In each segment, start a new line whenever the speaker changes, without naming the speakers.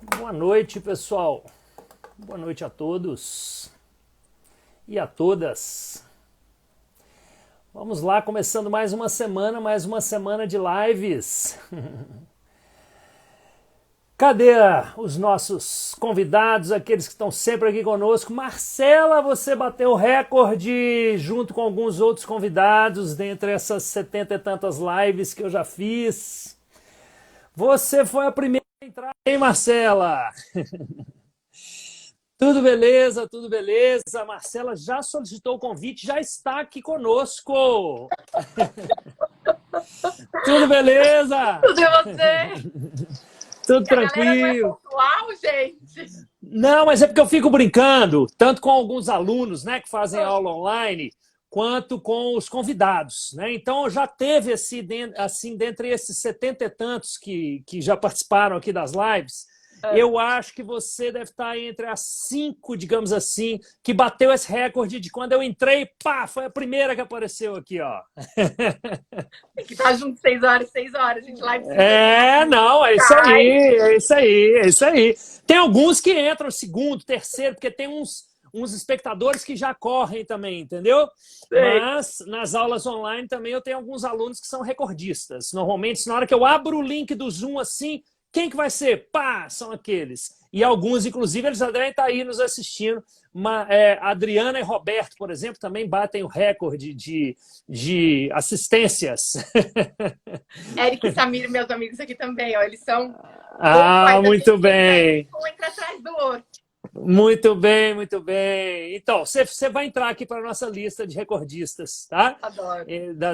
Boa noite, pessoal. Boa noite a todos e a todas. Vamos lá, começando mais uma semana de lives. Cadê os nossos convidados, aqueles que estão sempre aqui conosco? Marcela, você bateu o recorde junto com alguns outros convidados dentre essas 70 e tantas lives que eu já fiz. Você foi a primeira a entrar, hein, Marcela? Tudo beleza, tudo beleza. A Marcela já solicitou o convite, já está aqui conosco. Tudo beleza?
Tudo e você?
Tudo
A galera não é
tranquilo.
pontual, gente.
Não, mas é porque eu fico brincando, tanto com alguns alunos, né, que fazem aula online, quanto com os convidados, né? Então já teve assim, dentre esses 70 e tantos que já participaram aqui das lives, eu acho que você deve estar entre as 5, digamos assim, que bateu esse recorde de quando eu entrei, pá, foi a primeira que apareceu aqui, ó.
Tem que estar junto 6 horas, 6 horas, gente. Live 50
Não, é isso
cai.
aí, é isso aí, é isso aí. Tem alguns que entram segundo, terceiro, porque tem uns espectadores que já correm também, entendeu?
Sei.
Mas nas aulas online também eu tenho alguns alunos que são recordistas. Normalmente, na hora que eu abro o link do Zoom assim, quem que vai ser? Pá, são aqueles. E alguns, inclusive, eles já devem estar aí nos assistindo. Adriana e Roberto, por exemplo, também batem o recorde de assistências.
Eric e Samir, meus amigos aqui também, ó. Eles são bons
Ah,
pais da
muito
gente.
bem.
Um entra atrás do outro.
Muito bem, muito bem. Então, você vai entrar aqui para a nossa lista de recordistas, tá?
Adoro.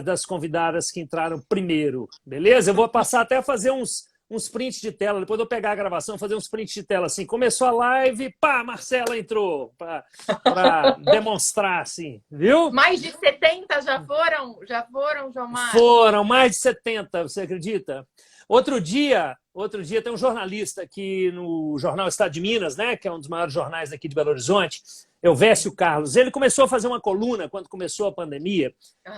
Das convidadas que entraram primeiro, beleza? Eu vou passar até a fazer uns prints de tela, depois eu pegar a gravação, fazer uns prints de tela assim. Começou a live, pá, Marcela entrou, para demonstrar, assim, viu?
Mais de 70 já foram, Jomar?
Foram mais de 70, você acredita? Outro dia tem um jornalista aqui no jornal Estado de Minas, né, que é um dos maiores jornais daqui de Belo Horizonte, Elvésio Carlos. Ele começou a fazer uma coluna quando começou a pandemia,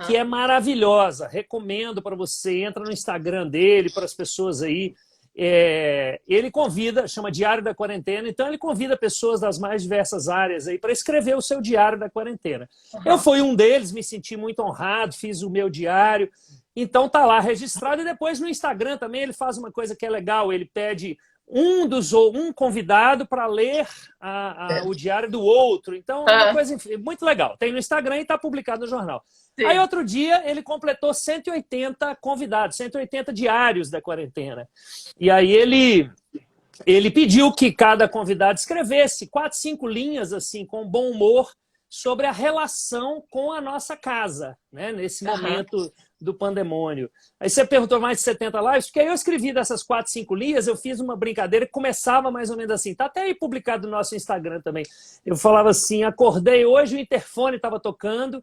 que é maravilhosa. Recomendo para você, entra no Instagram dele, para as pessoas aí. Ele convida, chama Diário da Quarentena, então ele convida pessoas das mais diversas áreas aí para escrever o seu Diário da Quarentena. Eu fui um deles, me senti muito honrado, fiz o meu diário. Então tá lá registrado e depois no Instagram também ele faz uma coisa que é legal, ele pede um convidado para ler o diário do outro. Então é uma coisa muito legal. Tem no Instagram e está publicado no jornal.
Sim.
Aí outro dia ele completou 180 convidados, 180 diários da quarentena. E aí ele pediu que cada convidado escrevesse 4, 5 linhas assim com bom humor sobre a relação com a nossa casa, né, nesse momento do pandemônio. Aí você perguntou mais de 70 lives, porque aí eu escrevi dessas 4, 5 linhas, eu fiz uma brincadeira que começava mais ou menos assim, tá até aí publicado no nosso Instagram também. Eu falava assim, acordei hoje, o interfone estava tocando,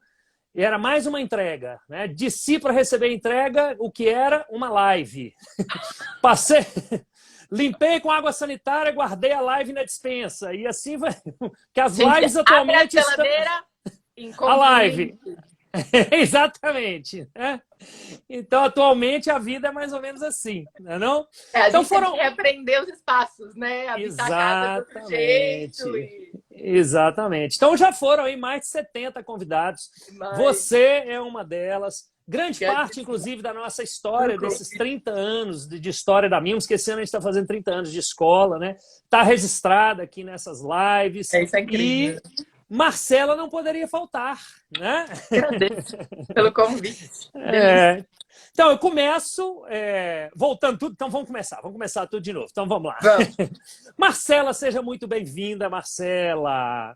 e era mais uma entrega, né? Desci para receber a entrega, o que era uma live. Passei... Limpei com água sanitária, guardei a live na despensa. E assim vai. Que as lives atualmente
abre a geladeira,
estão. A live. Exatamente. Né? Então, atualmente, a vida é mais ou menos assim, não é não?
A
então
gente tem que reaprender os espaços, né? Habitar a casa de outro jeito.
Exatamente. Então, já foram aí mais de 70 convidados. Você é uma delas. Grande parte, inclusive, da nossa história, desses 30 anos de história da Mimos, que esse ano a gente está fazendo 30 anos de escola, né? Está registrada aqui nessas lives.
Isso é incrível.
E Marcela não poderia faltar, né?
Agradeço pelo convite.
Então, eu começo voltando tudo. Então, vamos começar tudo de novo. Então, vamos lá.
Vamos.
Marcela, seja muito bem-vinda, Marcela.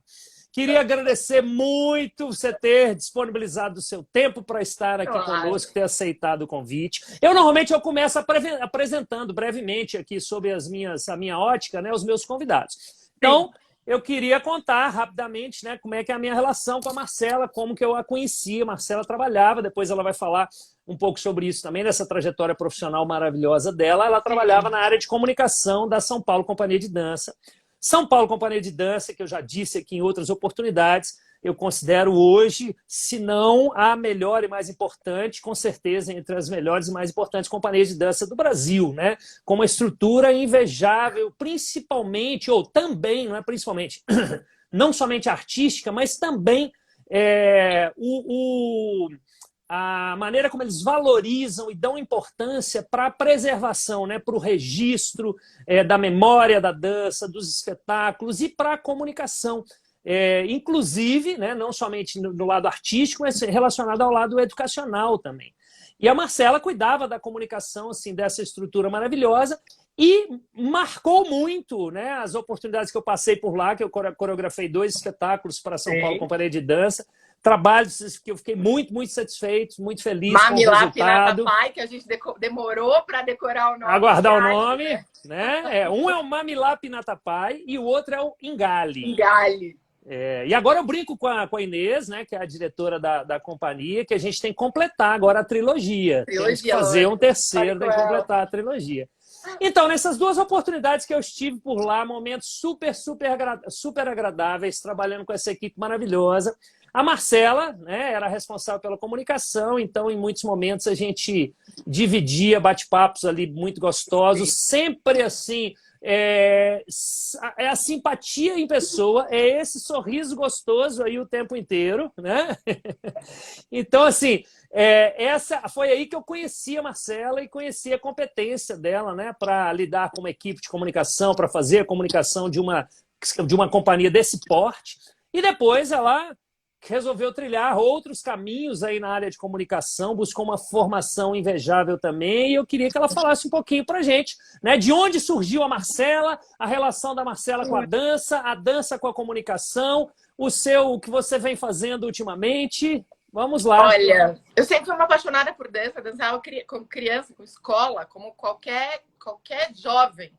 Queria agradecer muito você ter disponibilizado o seu tempo para estar aqui conosco, ter aceitado o convite. Normalmente, eu começo apresentando brevemente aqui sobre a minha ótica, né, os meus convidados. Então, eu queria contar rapidamente, né, como é que é a minha relação com a Marcela, como que eu a conhecia. A Marcela trabalhava, depois ela vai falar um pouco sobre isso também, nessa trajetória profissional maravilhosa dela. Ela trabalhava na área de comunicação da São Paulo Companhia de Dança. São Paulo Companhia de Dança, que eu já disse aqui em outras oportunidades, eu considero hoje, se não a melhor e mais importante, com certeza entre as melhores e mais importantes companhias de dança do Brasil, né? Com uma estrutura invejável, principalmente, ou também, não é principalmente, não somente artística, mas também a maneira como eles valorizam e dão importância para a preservação, né, para o registro da memória da dança, dos espetáculos e para a comunicação. Inclusive, né, não somente no lado artístico, mas relacionado ao lado educacional também. E a Marcela cuidava da comunicação assim, dessa estrutura maravilhosa e marcou muito, né, as oportunidades que eu passei por lá, que eu coreografei 2 espetáculos para São Paulo Companhia de Dança, trabalhos que eu fiquei muito, muito satisfeito, muito feliz com o resultado.
Pai, que a gente demorou para decorar o nome.
Aguardar o nome, né? Um é o Mamilap Natapai e o outro é o Ingali.
Ingali.
E agora eu brinco com a Inês, né, que é a diretora da companhia, que a gente tem que completar agora a trilogia. Temos que fazer um terceiro, tem que completar a trilogia. Então, nessas 2 oportunidades que eu estive por lá, momentos super agradáveis, trabalhando com essa equipe maravilhosa. A Marcela, né, era responsável pela comunicação, então em muitos momentos a gente dividia bate-papos ali muito gostosos, sempre assim, a simpatia em pessoa, é esse sorriso gostoso aí o tempo inteiro, né? Então, assim, essa foi aí que eu conheci a Marcela e conheci a competência dela, né, para lidar com uma equipe de comunicação, para fazer a comunicação de uma companhia desse porte. E depois ela resolveu trilhar outros caminhos aí na área de comunicação, buscou uma formação invejável também, e eu queria que ela falasse um pouquinho para a gente, né, de onde surgiu a Marcela, a relação da Marcela com a dança com a comunicação, o que você vem fazendo ultimamente. Vamos lá.
Olha, eu sempre fui uma apaixonada por dança, dançava como criança, com escola, como qualquer jovem.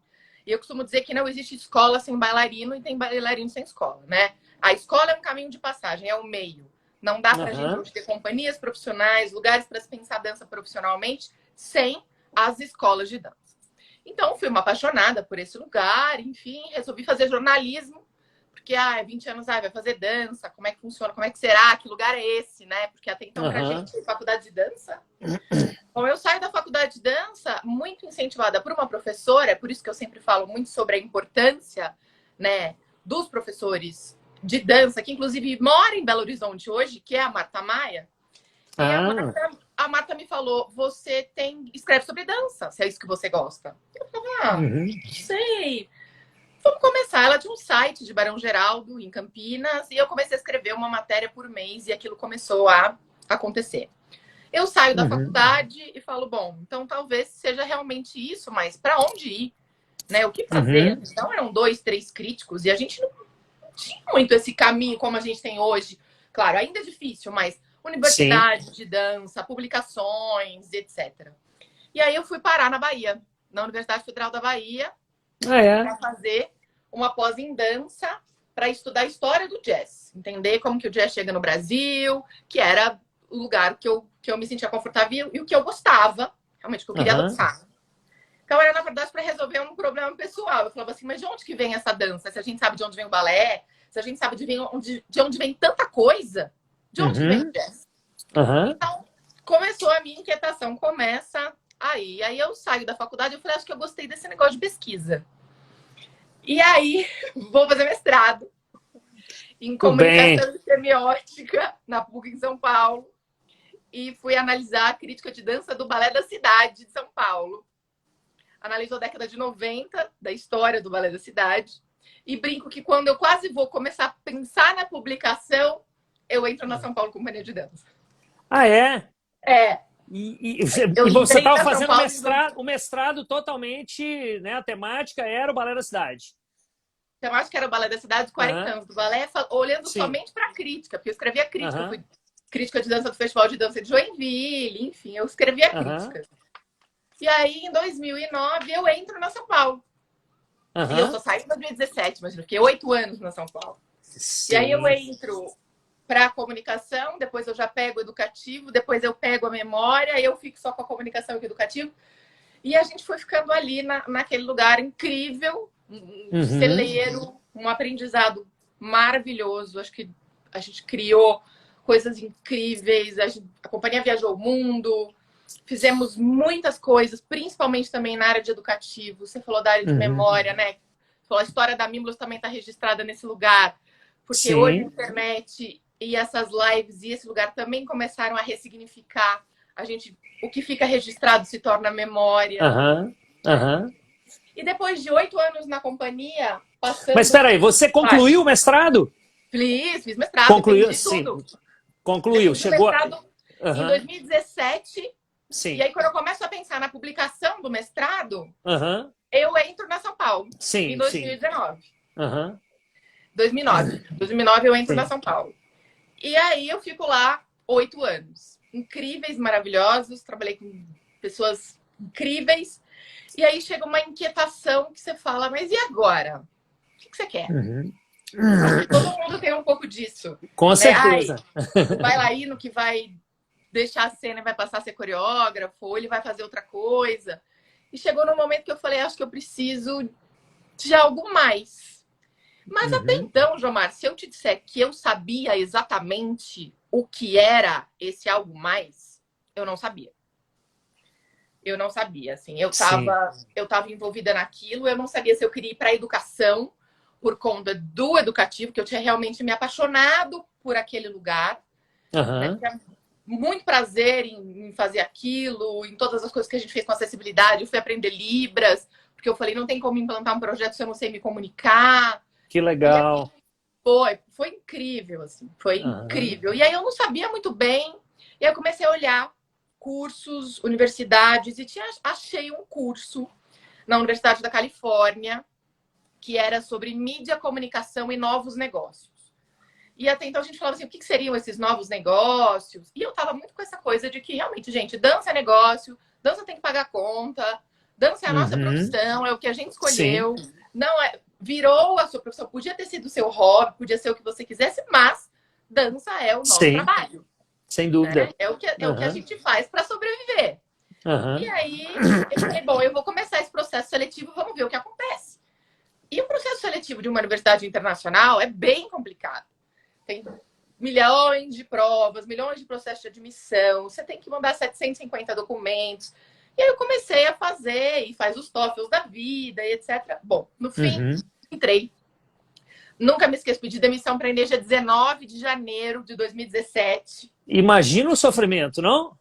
E eu costumo dizer que não existe escola sem bailarino e tem bailarino sem escola, né? A escola é um caminho de passagem, é o meio. Não dá pra gente hoje ter companhias profissionais, lugares para se pensar dança profissionalmente, sem as escolas de dança. Então, fui uma apaixonada por esse lugar, enfim, resolvi fazer jornalismo, porque 20 anos, vai fazer dança, como é que funciona, como é que será, que lugar é esse, né? Porque até então, pra gente, faculdade de dança. Bom, eu saio da faculdade de dança muito incentivada por uma professora, é por isso que eu sempre falo muito sobre a importância, né, dos professores de dança, que inclusive mora em Belo Horizonte hoje, que é a Marta Maia. E a Marta me falou, você escreve sobre dança, se é isso que você gosta. Eu falei, não sei. Vamos começar. Ela tinha um site de Barão Geraldo, em Campinas, e eu comecei a escrever uma matéria por mês, e aquilo começou a acontecer. Eu saio da faculdade e falo, bom, então talvez seja realmente isso, mas para onde ir? Né? O que fazer? Então eram 2, 3 críticos, e a gente não tinha muito esse caminho como a gente tem hoje. Claro, ainda é difícil, mas universidade de dança, publicações, etc. E aí eu fui parar na Bahia, na Universidade Federal da Bahia, para fazer uma pós em dança, para estudar a história do jazz, entender como que o jazz chega no Brasil, que era o lugar que eu me sentia confortável e o que eu gostava, realmente, que eu queria dançar. Então, era, na verdade, para resolver um problema pessoal. Eu falava assim, mas de onde que vem essa dança? Se a gente sabe de onde vem o balé, se a gente sabe de onde vem tanta coisa, de onde vem o jazz? Então, começou a minha inquietação, começa aí. Aí eu saio da faculdade, eu falei, acho que eu gostei desse negócio de pesquisa. E aí, vou fazer mestrado em comunicação e semiótica na PUC em São Paulo. E fui analisar a crítica de dança do Balé da Cidade de São Paulo. Analiso a década de 90 da história do Balé da Cidade. E brinco que quando eu quase vou começar a pensar na publicação, eu entro na São Paulo Companhia de Dança.
Ah, é?
É.
E você estava fazendo o mestrado totalmente, né? A temática era o Balé da Cidade.
A temática era o Balé da Cidade, 40 anos do balé, olhando somente para a crítica, porque eu escrevia crítica. Eu fui crítica de dança do Festival de Dança de Joinville, enfim, eu escrevia crítica. E aí, em 2009, eu entro na São Paulo. E eu só saí em 2017, mas eu fiquei 8 anos na São Paulo. E aí eu entro para a comunicação, depois eu já pego o educativo, depois eu pego a memória, eu fico só com a comunicação e o educativo. E a gente foi ficando ali naquele lugar incrível, um celeiro, um aprendizado maravilhoso. Acho que a gente criou coisas incríveis, a companhia viajou o mundo, fizemos muitas coisas, principalmente também na área de educativo. Você falou da área de memória, né? Você falou, a história da Mimlos também está registrada nesse lugar, porque hoje a internet e essas lives e esse lugar também começaram a ressignificar. O que fica registrado se torna memória. E depois de 8 anos na companhia, passando...
Mas espera aí, você concluiu o mestrado?
Fiz mestrado,
concluiu,
sim. Tudo.
Concluiu, chegou...
Mestrado em 2017.
Sim.
E aí, quando eu começo a pensar na publicação do mestrado, eu entro na São Paulo, em 2019. 2009 eu entro na São Paulo. E aí eu fico lá 8 anos. Incríveis, maravilhosos, trabalhei com pessoas incríveis. E aí chega uma inquietação que você fala, mas e agora? O que você quer? Todo mundo tem um pouco disso.
Com certeza.
O bailarino que vai deixar a cena e vai passar a ser coreógrafo, ou ele vai fazer outra coisa. E chegou no momento que eu falei, acho que eu preciso de algo mais. Mas até então, Jomar, se eu te disser que eu sabia exatamente o que era esse algo mais, eu não sabia. Eu não sabia, assim. Eu tava envolvida naquilo, eu não sabia se eu queria ir para a educação por conta do educativo, que eu tinha realmente me apaixonado por aquele lugar. Né? Tinha muito prazer em fazer aquilo, em todas as coisas que a gente fez com acessibilidade. Eu fui aprender Libras, porque eu falei, não tem como implantar um projeto se eu não sei me comunicar.
Que legal.
Foi incrível, assim. Foi incrível. E aí eu não sabia muito bem. E aí eu comecei a olhar cursos, universidades, e achei um curso na Universidade da Califórnia que era sobre mídia, comunicação e novos negócios. E até então a gente falava assim, o que seriam esses novos negócios? E eu tava muito com essa coisa de que realmente, gente, dança é negócio, dança tem que pagar conta, dança é a nossa profissão, é o que a gente escolheu. Não é, virou a sua profissão, podia ter sido o seu hobby, podia ser o que você quisesse, mas dança é o nosso trabalho.
Sem dúvida.
Né? É o que a gente faz para sobreviver. E aí eu falei, bom, eu vou começar esse processo seletivo, vamos ver o que acontece. E o processo seletivo de uma universidade internacional é bem complicado. Tem milhões de provas, milhões de processos de admissão, você tem que mandar 750 documentos. E aí eu comecei a fazer, e faz os TOEFLs da vida, e etc. Bom, no fim, entrei. Nunca me esqueço, pedi demissão para a Energia 19 de janeiro de 2017.
Imagina o sofrimento, não?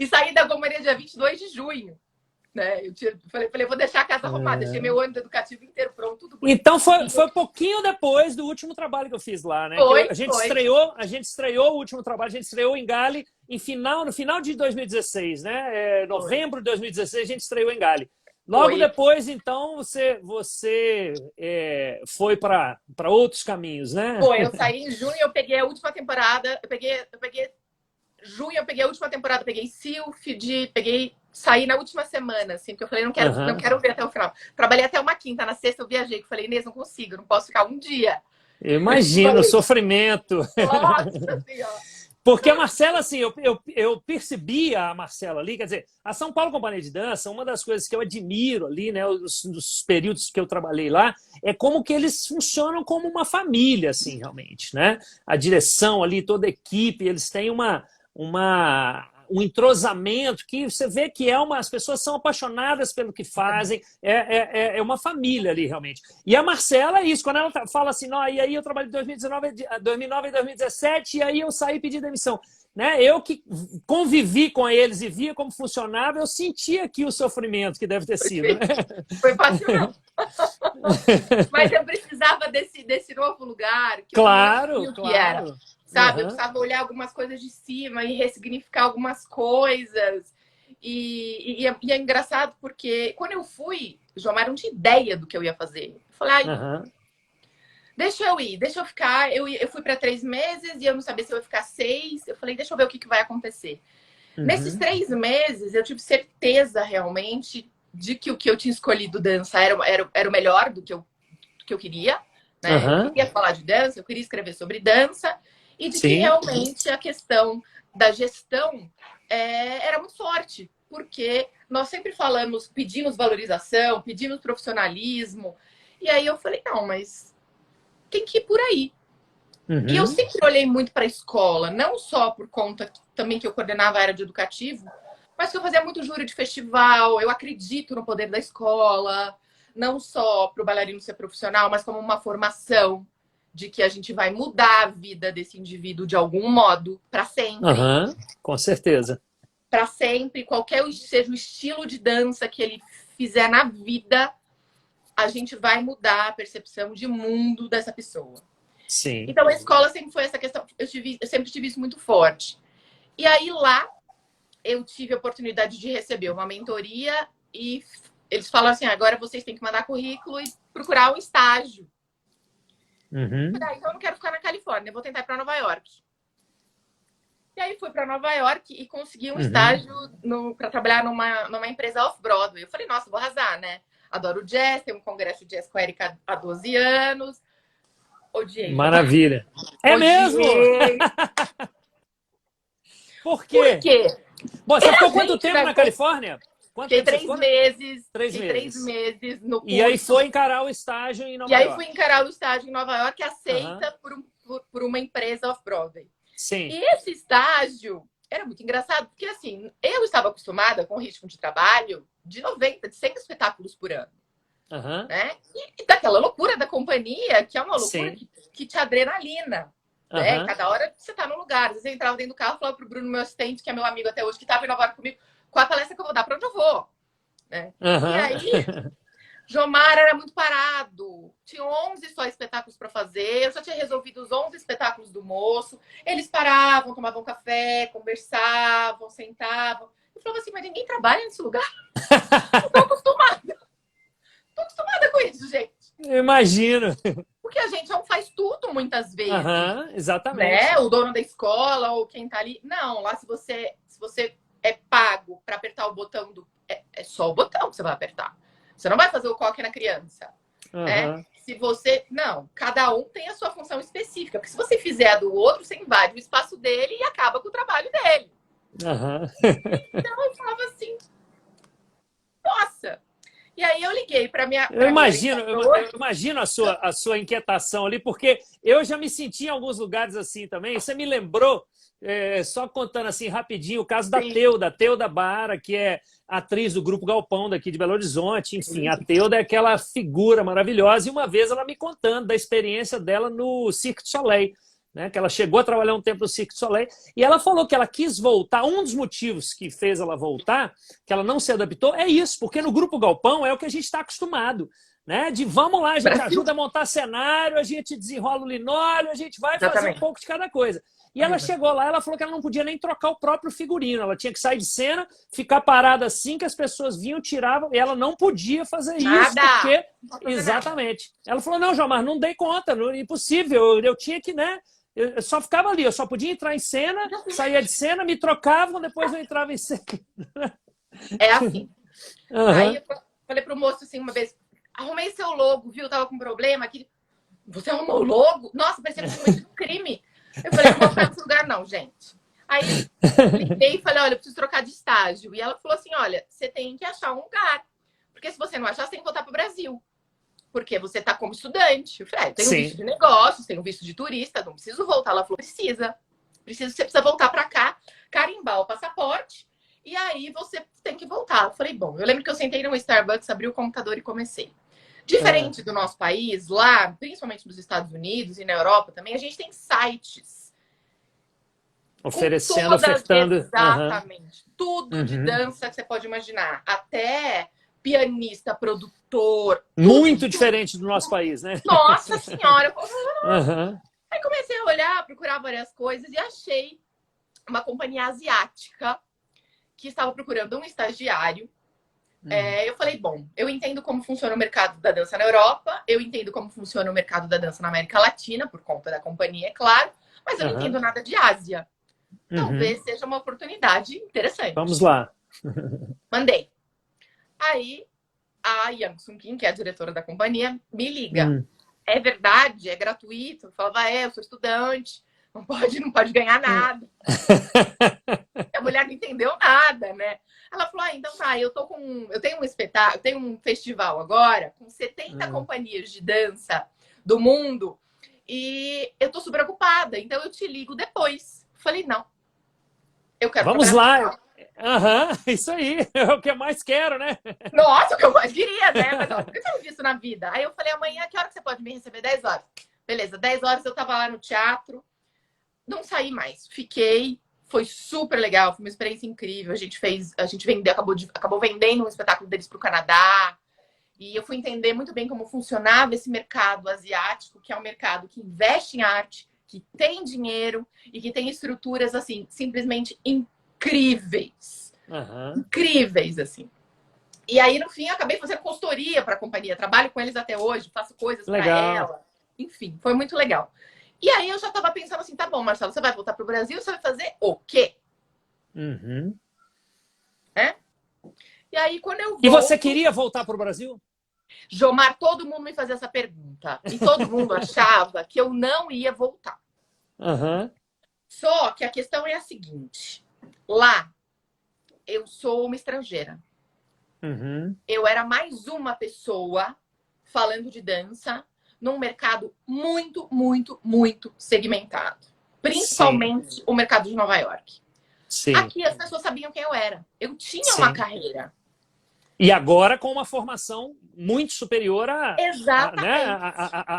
E saí da companhia dia 22 de junho. Né? Eu falei, vou deixar a casa arrumada. Deixei meu ano educativo inteiro pronto, tudo bonitinho.
Então foi pouquinho depois do último trabalho que eu fiz lá, né? A gente estreou o último trabalho, a gente estreou em Gale no final de 2016, né? Novembro de 2016 a gente estreou em Gale. Logo depois, então, você foi para outros caminhos, né?
Foi, eu saí em junho, eu peguei a última temporada, junho, eu peguei a última temporada, peguei Sylphid, saí na última semana, assim, porque eu falei, não quero ver até o final. Trabalhei até uma quinta, na sexta eu viajei, que eu falei, Inês, não consigo, não posso ficar um dia.
Imagina o sofrimento.
Nossa Senhora.
Porque a Marcela, assim, eu percebia a Marcela ali, quer dizer, a São Paulo Companhia de Dança, uma das coisas que eu admiro ali, né, nos períodos que eu trabalhei lá, é como que eles funcionam como uma família, assim, realmente, né? A direção ali, toda a equipe, eles têm um entrosamento que você vê que as pessoas são apaixonadas pelo que fazem, é uma família ali, realmente. E a Marcela é isso, quando ela fala assim, não, e aí eu trabalhei de 2009 e 2017, e aí eu saí e pedi demissão. Né? Eu que convivi com eles e via como funcionava, eu sentia aqui o sofrimento que deve ter sido. Né?
Foi fácil, não. Mas eu precisava desse novo lugar, que
claro,
eu não sabia o que era. Sabe? Eu precisava olhar algumas coisas de cima e ressignificar algumas coisas. E é engraçado porque quando eu fui, Jomar não tinha ideia do que eu ia fazer. Eu falei, deixa eu ir, deixa eu ficar. Eu fui para 3 meses e eu não sabia se eu ia ficar 6. Eu falei, deixa eu ver o que vai acontecer. Nesses 3 meses, eu tive certeza realmente de que o que eu tinha escolhido dança era o melhor do que eu queria. Né? Eu queria falar de dança, eu queria escrever sobre dança. E de que realmente a questão da gestão era muito forte, porque nós sempre pedimos valorização, pedimos profissionalismo, E aí eu falei, não, mas tem que ir por aí. E eu
Uhum.
sempre olhei muito para a escola, não só por conta também que eu coordenava a área de educativo, mas que eu fazia muito júri de festival, eu acredito no poder da escola, não só para o bailarino ser profissional, mas como uma formação de que a gente vai mudar a vida desse indivíduo de algum modo, para sempre.
Aham, com certeza.
Para sempre, qualquer seja o estilo de dança que ele fizer na vida, a gente vai mudar a percepção de mundo dessa pessoa.
Sim.
Então a escola sempre foi essa questão, eu sempre tive isso muito forte. E aí lá eu tive a oportunidade de receber uma mentoria e eles falam assim, agora vocês têm que mandar currículo e procurar um estágio.
Uhum.
Então eu não quero ficar na Califórnia, eu vou tentar ir para Nova York. E aí fui para Nova York e consegui um estágio para trabalhar numa empresa off-Broadway. Eu falei, nossa, vou arrasar, né? Adoro jazz, tem um congresso de jazz com a Erika há 12 anos. Odiei.
Maravilha. É mesmo?
Odiei.
Por
Por
quê?
quê?
Bom, você ficou quanto
Gente,
tempo
né?
na Califórnia? Quanto
Fiquei
tempo você
3
ficou?
meses.
Três
Fiquei 3
meses.
meses no curso.
E aí foi encarar o estágio em
E
Nova
aí fui
York.
encarar o estágio em Nova York,
Aham.
aceita por uma empresa off-Broadway.
Sim.
E esse estágio era muito engraçado, porque assim, eu estava acostumada com o ritmo de trabalho de 90, de 100 espetáculos por ano.
Aham.
Né? E daquela loucura da companhia, que é uma loucura
Sim.
que te adrenalina. Né?
Aham.
Cada hora você tá no lugar. Às vezes eu entrava dentro do carro e falava pro Bruno, meu assistente, que é meu amigo até hoje, que estava em Nova York comigo, qual a palestra que eu vou dar, para onde eu vou. Né? E
Aham.
aí, Jomar era muito parado. Tinha 11 só espetáculos para fazer. Eu já tinha resolvido os 11 espetáculos do moço. Eles paravam, tomavam café, conversavam, sentavam. Eu falava assim, mas ninguém trabalha nesse lugar. Eu tô acostumada. Tô acostumada com isso, gente.
Eu imagino.
Porque a gente não faz tudo muitas vezes.
Aham, exatamente.
Né? O dono da escola ou quem tá ali. Não, lá se você é pago para apertar o botão é só o botão que você vai apertar. Você não vai fazer o coque na criança.
Aham.
Né? Se você. Não, cada um tem a sua função específica. Porque se você fizer a do outro, você invade o espaço dele e acaba com o trabalho dele.
Aham.
Então eu falava assim, nossa! E aí eu liguei para minha.
Eu imagino a sua inquietação ali, porque eu já me senti em alguns lugares assim também. Você me lembrou, só contando assim rapidinho, o caso da
Sim.
Teuda Bara, que é atriz do Grupo Galpão daqui de Belo Horizonte. Enfim, a Teuda é aquela figura maravilhosa. E uma vez ela me contando da experiência dela no Cirque du Soleil. Né, que ela chegou a trabalhar um tempo no Cirque du Soleil, e ela falou que ela quis voltar. Um dos motivos que fez ela voltar, que ela não se adaptou, é isso, porque no Grupo Galpão é o que a gente está acostumado. Né? De vamos lá, a gente ajuda a montar cenário, a gente desenrola o linóleo, a gente vai fazer um pouco de cada coisa. E ela chegou lá, ela falou que ela não podia nem trocar o próprio figurino, ela tinha que sair de cena, ficar parada assim que as pessoas vinham, tiravam, e ela não podia fazer isso, porque... Exatamente. Ela falou, não, Jomar, não dei conta, não, impossível, eu tinha que, né? Eu só ficava ali, eu só podia entrar em cena, saía de cena, me trocavam, depois eu entrava em cena.
É assim.
Uhum.
Aí eu falei pro moço assim uma vez, arrumei seu logo, viu? Tava com problema aqui. Você arrumou o logo? Nossa, parecia que eu tinha um crime. Eu falei, não vou ficar nesse lugar não, gente. Aí liguei e falei, olha, eu preciso trocar de estágio. E ela falou assim, olha, você tem que achar um lugar. Porque se você não achar, você tem que voltar pro Brasil. Porque você tá como estudante. Eu falei, tem um visto de negócios, tem um visto de turista, não preciso voltar. Ela falou, precisa. Você precisa voltar para cá, carimbar o passaporte, e aí você tem que voltar. Eu falei, bom, eu lembro que eu sentei num Starbucks, abri o computador e comecei. Diferente do nosso país, lá, principalmente nos Estados Unidos e na Europa também, a gente tem sites.
Oferecendo, ofertando.
Exatamente. Tudo de dança que você pode imaginar. Até pianista, produtor.
Muito diferente do nosso país, né?
Nossa Senhora!
Uhum.
Aí comecei a olhar, procurar várias coisas e achei uma companhia asiática que estava procurando um estagiário. Eu falei, bom, eu entendo como funciona o mercado da dança na Europa, eu entendo como funciona o mercado da dança na América Latina, por conta da companhia, é claro, mas eu não entendo nada de Ásia. Talvez seja uma oportunidade interessante.
Vamos lá.
Mandei. Aí a Yang Sung Kim, que é a diretora da companhia, me liga. É verdade? É gratuito? Eu falava, eu sou estudante, não pode ganhar nada. A mulher não entendeu nada, né? Ela falou, então tá, eu tenho um espetáculo, eu tenho um festival agora com 70 companhias de dança do mundo e eu tô super ocupada, então eu te ligo depois. Falei, não, eu quero
Vamos
trabalhar.
lá. Isso aí, é o que eu mais quero, né?
Nossa, o que eu mais queria, né? Mas eu nunca tinha visto isso na vida. Aí eu falei, amanhã, que hora que você pode me receber? 10 horas. Beleza, 10 horas eu tava lá no teatro, não saí mais. Fiquei, foi super legal, foi uma experiência incrível. A gente vendeu, acabou vendendo um espetáculo deles pro Canadá. E eu fui entender muito bem como funcionava esse mercado asiático, que é um mercado que investe em arte, que tem dinheiro e que tem estruturas, assim, simplesmente incríveis. Incríveis, assim. E aí, no fim, eu acabei fazendo consultoria para a companhia. Trabalho com eles até hoje, faço coisas para ela. Enfim, foi muito legal. E aí eu já estava pensando assim, tá bom, Marcelo, você vai voltar para o Brasil, você vai fazer o quê? E aí, quando eu volto...
E você queria voltar para o Brasil?
Jomar, todo mundo me fazia essa pergunta. E todo mundo achava que eu não ia voltar. Só que a questão é a seguinte. Lá, eu sou uma estrangeira. Eu era mais uma pessoa falando de dança num mercado muito, muito, muito segmentado. Principalmente o mercado de Nova York.
Sim.
Aqui as pessoas sabiam quem eu era. Eu tinha uma carreira.
E agora com uma formação muito superior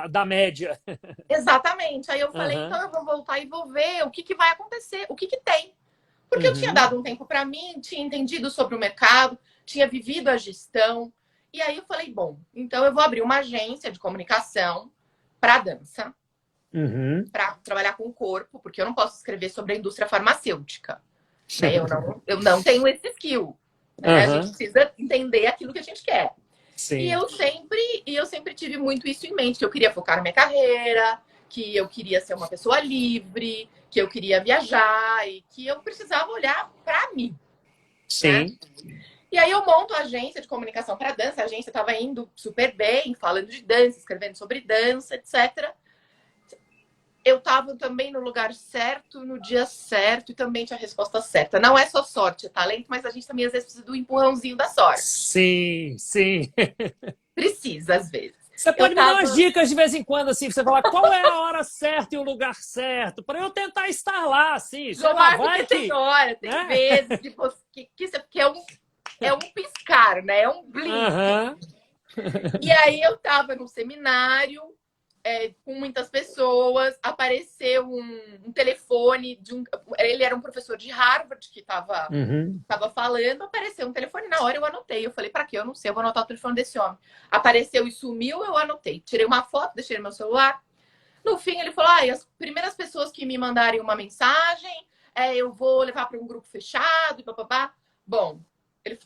da média.
Exatamente. Aí eu falei, então eu vou voltar e vou ver o que vai acontecer, o que tem. Porque eu tinha dado um tempo para mim, tinha entendido sobre o mercado, tinha vivido a gestão. E aí eu falei, bom, então eu vou abrir uma agência de comunicação para dança, para trabalhar com o corpo, porque eu não posso escrever sobre a indústria farmacêutica. Né? Eu não tenho esse skill. Né? A gente precisa entender aquilo que a gente quer.
Sim.
E eu sempre tive muito isso em mente, que eu queria focar na minha carreira, que eu queria ser uma pessoa livre, que eu queria viajar e que eu precisava olhar para mim.
Sim.
Né? E aí eu monto a agência de comunicação para dança. A agência estava indo super bem, falando de dança, escrevendo sobre dança, etc. Eu estava também no lugar certo, no dia certo, e também tinha a resposta certa. Não é só sorte, é talento, mas a gente também às vezes precisa do empurrãozinho da sorte.
Sim, sim.
Precisa, às vezes.
Você pode me dar umas dicas de vez em quando, assim, pra você falar qual é a hora certa e o lugar certo, para eu tentar estar lá, assim.
Jomar, vai tem hora, tem vezes que é um piscar, né? É um blink. E aí eu estava num seminário com muitas pessoas, apareceu um telefone ele era um professor de Harvard que estava falando, apareceu um telefone, na hora eu anotei, eu falei, para quê? Eu não sei, eu vou anotar o telefone desse homem. Apareceu e sumiu, eu anotei, tirei uma foto, deixei no meu celular. No fim ele falou, as primeiras pessoas que me mandarem uma mensagem, eu vou levar para um grupo fechado e papapá. Bom,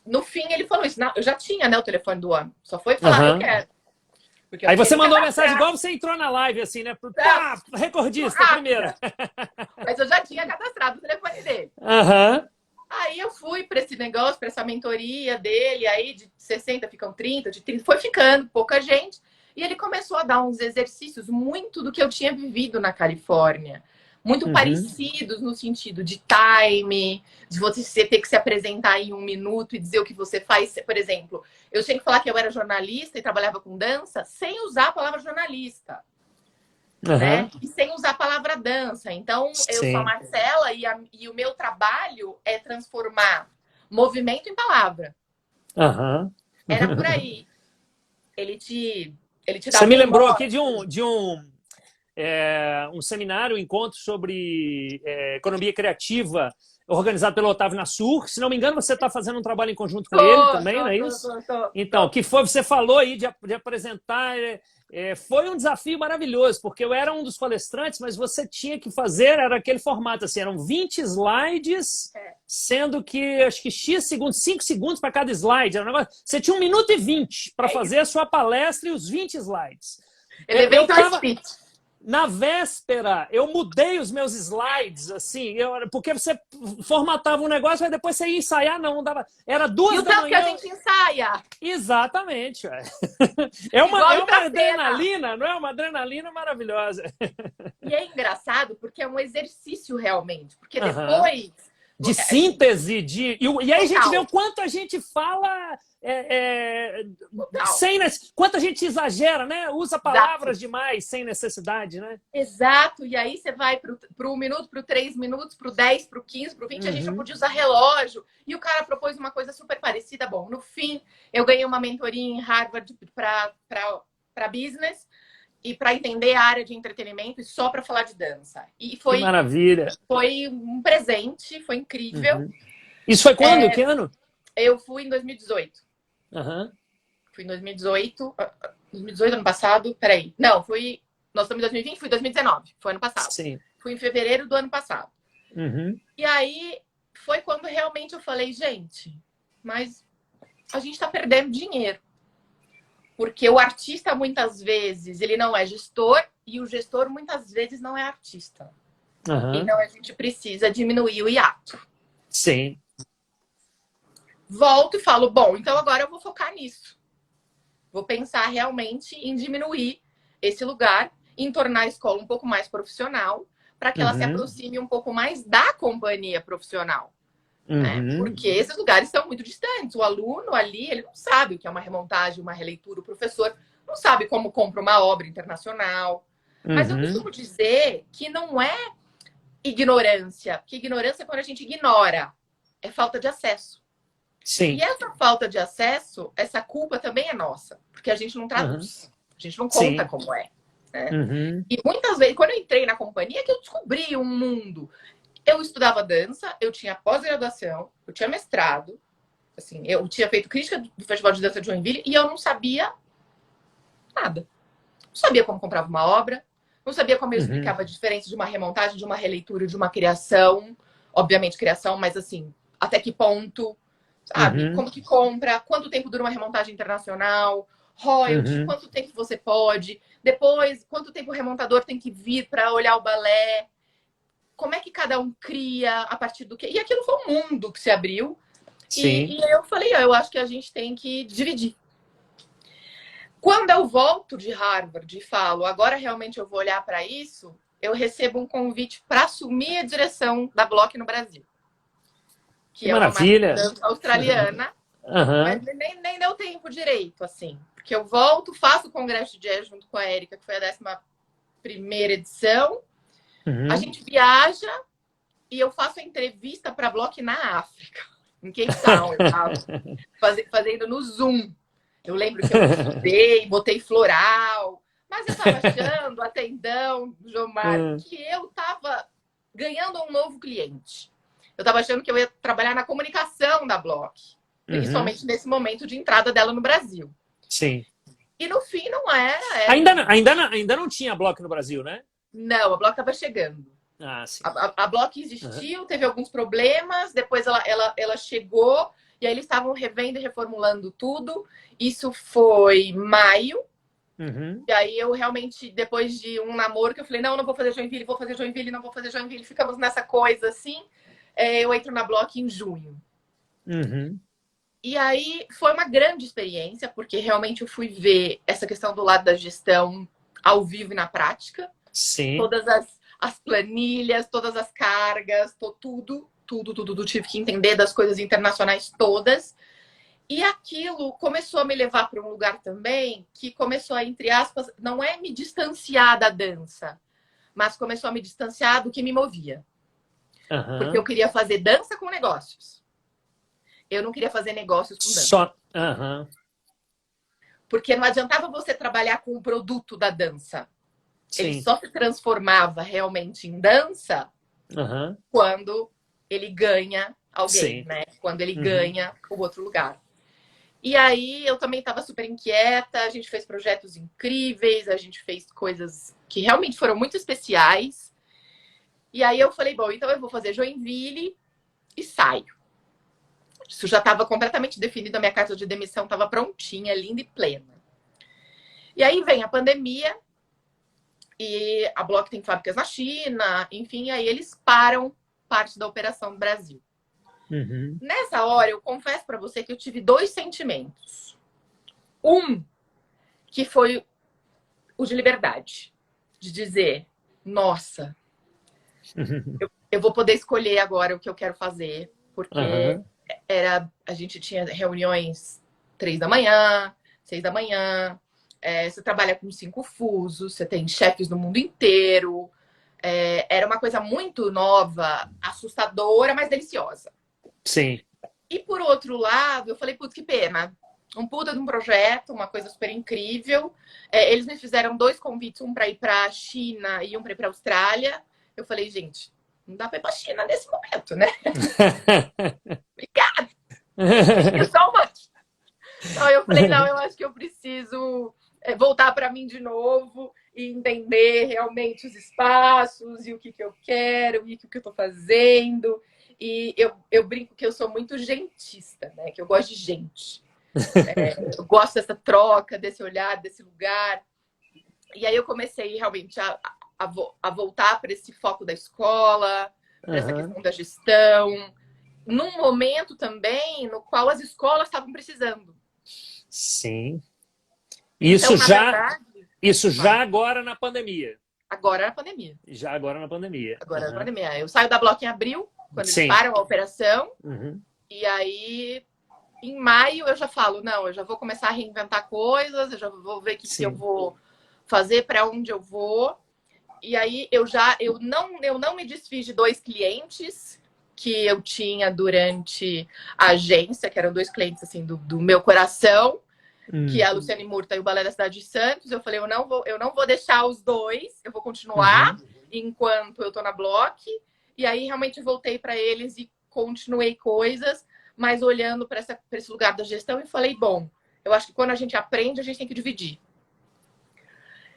no fim ele falou isso, não, eu já tinha, né, o telefone do homem, só foi falar, eu quero.
Aí você mandou mensagem igual você entrou na live, assim, né? Tá, recordista, primeira.
Mas eu já tinha cadastrado o telefone dele. Aí eu fui para esse negócio, para essa mentoria dele, aí de 60 ficam 30, de 30, foi ficando pouca gente. E ele começou a dar uns exercícios muito do que eu tinha vivido na Califórnia. Muito parecidos no sentido de time, de você ter que se apresentar em 1 minuto e dizer o que você faz. Por exemplo, eu tinha que falar que eu era jornalista e trabalhava com dança sem usar a palavra jornalista. Né? E sem usar a palavra dança. Então, eu sou a Marcela e o meu trabalho é transformar movimento em palavra. Era por aí. Ele te dá.
Você me lembrou aqui de um seminário, um encontro sobre economia criativa, organizado pelo Otávio Nassur. Se não me engano, você está fazendo um trabalho em conjunto com ele também, não é isso? Então, que foi, você falou aí de apresentar. Foi um desafio maravilhoso, porque eu era um dos palestrantes, mas você tinha que fazer, era aquele formato, assim, eram 20 slides, sendo que, acho que X segundos, 5 segundos para cada slide. Era um negócio, você tinha 1 minuto e 20 para fazer a sua palestra e os 20 slides.
Ele veio speech.
Na véspera, eu mudei os meus slides, assim, porque você formatava um negócio, mas depois você ia ensaiar, não dava. Era
E
2
o
da
tanto que a
manhã.
gente ensaia.
Exatamente. Ué.
Igual
É
ir
uma
pra cena.
adrenalina, não é? Uma adrenalina maravilhosa.
E é engraçado porque é um exercício realmente. Porque
Aham.
depois.
De
A gente.
síntese, e aí a gente vê
Total.
o quanto a gente fala
Total.
quanto a gente exagera, né? Usa
Exato.
palavras demais sem necessidade, né?
Exato. E aí você vai pro 1 minuto, pro 3 minutos, pro 10, pro 15, pro 20. A gente não
Uhum.
podia usar relógio. E o cara propôs uma coisa super parecida. Bom, no fim, eu ganhei uma mentoria em Harvard para business e para entender a área de entretenimento e só para falar de dança. E
Que maravilha.
foi um presente, foi incrível.
Uhum. Isso foi quando? Que ano?
Eu fui em 2018.
Uhum.
Fui em 2018. 2018, ano passado? Peraí. Não, fui. Nós estamos em 2020, fui em 2019. Foi ano passado.
Sim.
Fui em fevereiro do ano passado.
Uhum.
E aí foi quando realmente eu falei, gente, mas a gente está perdendo dinheiro. Porque o artista, muitas vezes, ele não é gestor e o gestor, muitas vezes, não é artista.
Uhum.
Então, a gente precisa diminuir o hiato.
Sim.
Volto e falo, bom, então agora eu vou focar nisso. Vou pensar realmente em diminuir esse lugar, em tornar a escola um pouco mais profissional, para que ela se aproxime um pouco mais da companhia profissional. Né? Porque esses lugares são muito distantes. O aluno ali, ele não sabe o que é uma remontagem, uma releitura. O professor não sabe como compra uma obra internacional. Mas eu costumo dizer que não é ignorância. Porque ignorância é quando a gente ignora. É falta de acesso.
Sim.
E essa falta de acesso, essa culpa também é nossa. Porque a gente não traduz. A gente não conta
Sim.
como é. Né? E muitas vezes, quando eu entrei na companhia, que eu descobri um mundo. Eu estudava dança, eu tinha pós-graduação, eu tinha mestrado, assim, eu tinha feito crítica do Festival de Dança de Joinville e eu não sabia nada. Não sabia como comprava uma obra, não sabia como eu explicava a diferença de uma remontagem, de uma releitura, de uma criação. Obviamente criação, mas assim, até que ponto, sabe? Como que compra, quanto tempo dura uma remontagem internacional, royalty, quanto tempo você pode, depois, quanto tempo o remontador tem que vir para olhar o balé. Como é que cada um cria, a partir do quê? E aquilo foi um mundo que se abriu. E eu falei, eu acho que a gente tem que dividir. Quando eu volto de Harvard e falo, agora realmente eu vou olhar para isso, eu recebo um convite para assumir a direção da Block no Brasil. Que é
maravilha.
Uma dança australiana. Mas nem deu tempo direito, assim. Porque eu volto, faço o Congresso de Jazz junto com a Érica, que foi a 11ª edição. A gente viaja e eu faço a entrevista para a Block na África, em Cape Town. Eu estava fazendo no Zoom. Eu lembro que eu estudei, botei floral, mas eu estava achando, atendão, Jomar, que eu estava ganhando um novo cliente. Eu estava achando que eu ia trabalhar na comunicação da Block, principalmente nesse momento de entrada dela no Brasil.
Sim.
E no fim não era.
Ainda não tinha Block no Brasil, né?
Não, a Block estava chegando.
Sim.
A Block existiu, teve alguns problemas, depois ela chegou, e aí eles estavam revendo e reformulando tudo. Isso foi maio. E aí eu realmente, depois de um namoro, que eu falei, não vou fazer Joinville, vou fazer Joinville, não vou fazer Joinville. Ficamos nessa coisa assim. Eu entro na Block em junho. E aí foi uma grande experiência, porque realmente eu fui ver essa questão do lado da gestão ao vivo e na prática.
Sim.
Todas as planilhas, todas as cargas, tudo. Tive que entender das coisas internacionais todas. E aquilo começou a me levar para um lugar também que começou a, entre aspas, não é me distanciar da dança, mas começou a me distanciar do que me movia. Porque eu queria fazer dança com negócios. Eu não queria fazer negócios com dança. Porque não adiantava você trabalhar com o produto da dança. Ele só se transformava realmente em dança quando ele ganha alguém, né? Quando ele ganha o outro lugar. E aí eu também estava super inquieta, a gente fez projetos incríveis, a gente fez coisas que realmente foram muito especiais. E aí eu falei, bom, então eu vou fazer Joinville e saio. Isso já estava completamente definido, a minha carta de demissão estava prontinha, linda e plena. E aí vem a pandemia. E a Bloch tem fábricas na China, enfim, aí eles param parte da operação no Brasil.
Uhum.
Nessa hora, eu confesso para você que eu tive dois sentimentos. Um, que foi o de liberdade. De dizer, nossa, eu vou poder escolher agora o que eu quero fazer. Porque
Uhum.
a gente tinha reuniões 3 da manhã, 6 da manhã. Você trabalha com 5 fusos, você tem chefes no mundo inteiro. Era uma coisa muito nova, assustadora, mas deliciosa.
Sim.
E por outro lado, eu falei, putz, que pena. Um puta de um projeto, uma coisa super incrível. Eles me fizeram 2 convites, um para ir para a China e um para ir para a Austrália. Eu falei, gente, não dá para ir para a China nesse momento, né? Obrigada! Thank you so much! Então eu falei, não, eu acho que eu preciso voltar para mim de novo e entender realmente os espaços e o que eu quero e o que eu estou fazendo. E eu brinco que eu sou muito gentista, né? Que eu gosto de gente. Eu gosto dessa troca, desse olhar, desse lugar. E aí eu comecei realmente a voltar para esse foco da escola, para essa questão da gestão, num momento também no qual as escolas estavam precisando.
Sim.
Então,
Isso já agora na pandemia.
Agora na pandemia.
Já agora na pandemia.
Agora na pandemia. Eu saio da Bloch em abril, quando eles
Sim.
param a operação.
Uhum.
E aí, em maio, eu já falo, não, eu já vou começar a reinventar coisas, eu já vou ver o que eu vou fazer, para onde eu vou. E aí, eu não me desfiz de 2 clientes que eu tinha durante a agência, que eram 2 clientes, assim, do meu coração, que é a Luciane Murta e o Balé da Cidade de Santos. Eu falei, eu não vou deixar os 2, eu vou continuar enquanto eu tô na Bloch. E aí, realmente, voltei para eles e continuei coisas, mas olhando para esse lugar da gestão e falei, bom, eu acho que quando a gente aprende, a gente tem que dividir.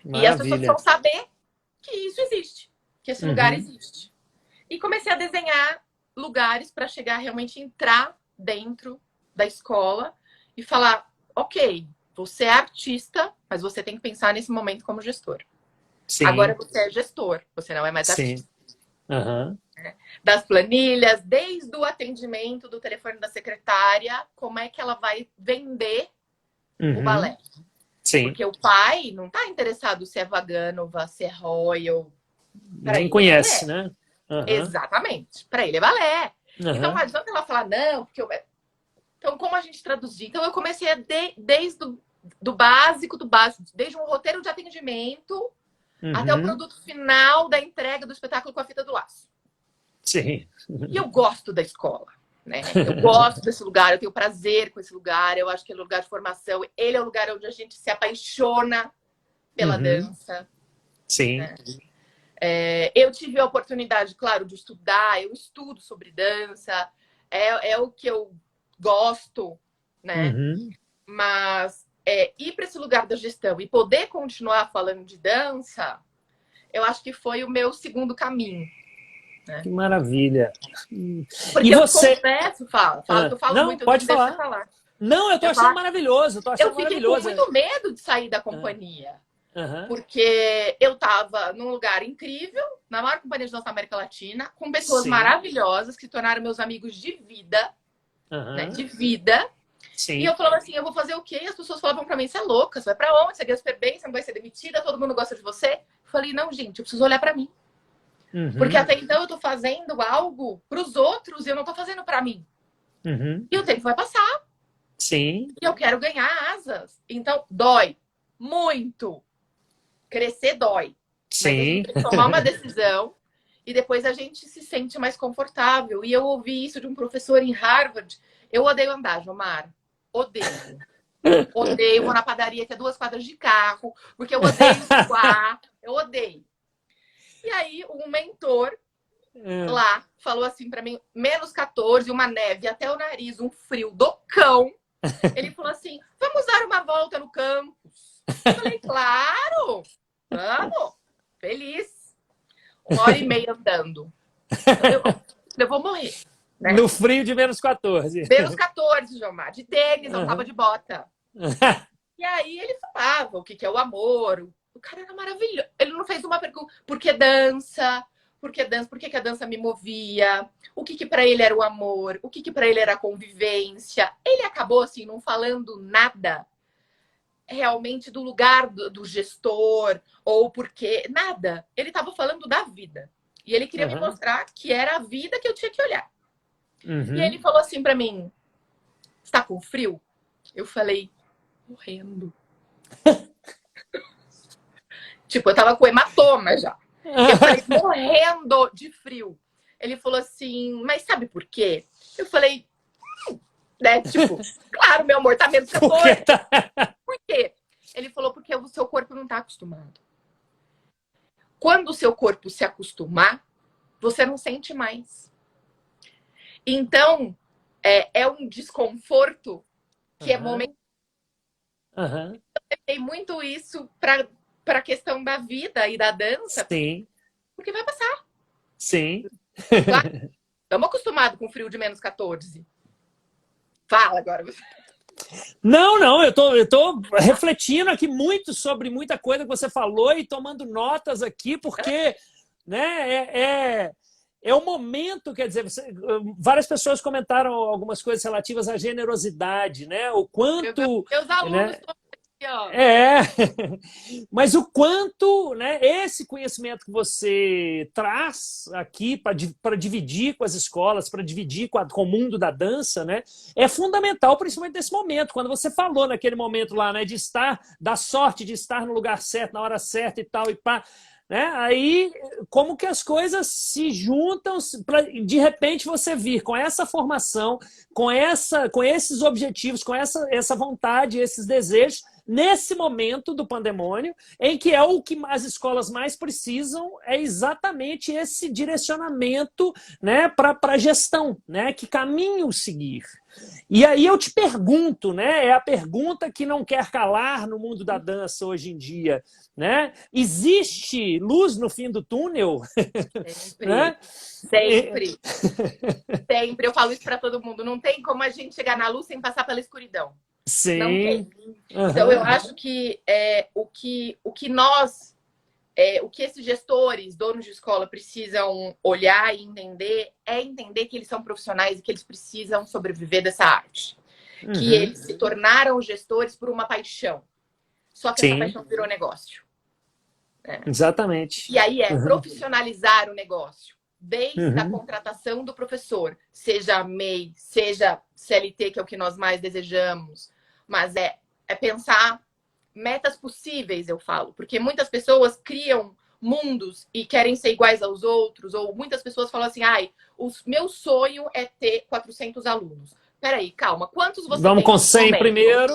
Maravilha.
E as pessoas vão saber que isso existe, que esse lugar existe. E comecei a desenhar lugares para chegar realmente entrar dentro da escola e falar, ok, você é artista, mas você tem que pensar nesse momento como gestor.
Sim.
Agora você é gestor, você não é mais artista.
Uhum.
Das planilhas, desde o atendimento do telefone da secretária, como é que ela vai vender o balé.
Sim.
Porque o pai não está interessado se é Vaganova, se é Royal.
Nem conhece, né?
Exatamente. Para ele é balé. Então não adianta ela falar, não, porque Então, como a gente traduzir? Então, eu comecei desde do básico, desde um roteiro de atendimento até o produto final da entrega do espetáculo com a fita do laço.
Sim.
E eu gosto da escola, né? Eu gosto desse lugar, eu tenho prazer com esse lugar, eu acho que ele é um lugar de formação, ele é o lugar onde a gente se apaixona pela dança.
Sim.
Né? Eu tive a oportunidade, claro, de estudar, eu estudo sobre dança, é o que eu gosto, né? Mas ir para esse lugar da gestão e poder continuar falando de dança, eu acho que foi o meu segundo caminho. Né?
Que maravilha.
Porque
e você...
confesso, eu falo
não,
muito,
pode falar.
Falar.
Não, eu tô achando maravilhoso.
Eu fiquei com muito medo de sair da companhia. Porque eu estava num lugar incrível, na maior companhia de dança da América Latina, com pessoas maravilhosas que se tornaram meus amigos de vida. Né, de vida. Sim. E eu falava assim, eu vou fazer o quê? E as pessoas falavam pra mim, você é louca, você vai pra onde? Você ganha super bem, você não vai ser demitida, todo mundo gosta de você. Eu falei, não, gente, eu preciso olhar pra mim. Porque até então eu tô fazendo algo pros outros e eu não tô fazendo pra mim. E o tempo vai passar.
Sim.
E eu quero ganhar asas. Então, dói muito. Crescer dói.
Sim.
Mas a gente tem que tomar uma decisão e depois a gente se sente mais confortável. E eu ouvi isso de um professor em Harvard. Eu odeio andar, Jomar. Odeio. Odeio. Vou na padaria que é 2 quadras de carro, porque eu odeio suar. Eu odeio. E aí, um mentor lá falou assim pra mim, menos 14, uma neve até o nariz, um frio do cão. Ele falou assim, vamos dar uma volta no campus. Eu falei, claro, vamos. Feliz. 1h30 andando. Eu vou morrer. Né?
No frio de menos 14.
Menos 14, Jomar. De tênis, não tava de bota. E aí ele falava o que é o amor, o O cara era maravilhoso. Ele não fez uma pergunta. Por que dança? Por que dança? Por que a dança me movia? O que para ele era o amor? O que para ele era a convivência? Ele acabou, assim, não falando nada realmente do lugar do gestor ou porque... Nada. Ele estava falando da vida. E ele queria me mostrar que era a vida que eu tinha que olhar. E ele falou assim para mim, está com frio? Eu falei, morrendo. Tipo, eu tava com hematoma já. Eu falei, morrendo de frio. Ele falou assim, mas sabe por quê? Eu falei, né? Tipo, claro, meu amor, tá menos calor. Por quê? Ele falou, porque o seu corpo não tá acostumado. Quando o seu corpo se acostumar, você não sente mais. Então, é um desconforto que é momento. Eu levei muito isso para a questão da vida e da dança.
Sim.
Porque vai passar.
Sim.
Claro, estamos acostumados com frio de menos 14. Fala agora.
Não, eu tô refletindo aqui muito sobre muita coisa que você falou e tomando notas aqui, porque né, é o momento, quer dizer, várias pessoas comentaram algumas coisas relativas à generosidade, né? O quanto...
Meus alunos,
né?
estão aqui, ó.
Mas o quanto, né, esse conhecimento que você traz aqui para dividir com as escolas, para dividir com o mundo da dança, né, é fundamental, principalmente nesse momento, quando você falou naquele momento lá, né, de estar, da sorte de estar no lugar certo, na hora certa e tal, e pá. Né? Aí, como que as coisas se juntam para, de repente, você vir com essa formação, com esses objetivos, com essa vontade, esses desejos, nesse momento do pandemônio, em que é o que as escolas mais precisam, é exatamente esse direcionamento, né, para a gestão, né? Que caminho seguir. E aí eu te pergunto, né? É a pergunta que não quer calar no mundo da dança hoje em dia, né? Existe luz no fim do túnel?
Sempre.
Né?
Sempre. Sempre. Eu falo isso para todo mundo. Não tem como a gente chegar na luz sem passar pela escuridão.
Sim.
Não tem. Então, eu acho que o que esses gestores, donos de escola, precisam olhar e entender é entender que eles são profissionais e que eles precisam sobreviver dessa arte. Que eles se tornaram gestores por uma paixão. Só que essa paixão virou negócio.
Exatamente.
E aí profissionalizar o negócio. Desde a contratação do professor, seja MEI, seja CLT, que é o que nós mais desejamos, mas é pensar metas possíveis, eu falo, porque muitas pessoas criam mundos e querem ser iguais aos outros, ou muitas pessoas falam assim, o meu sonho é ter 400 alunos. Peraí, calma, quantos você
vamos
tem?
Com 100 primeiro.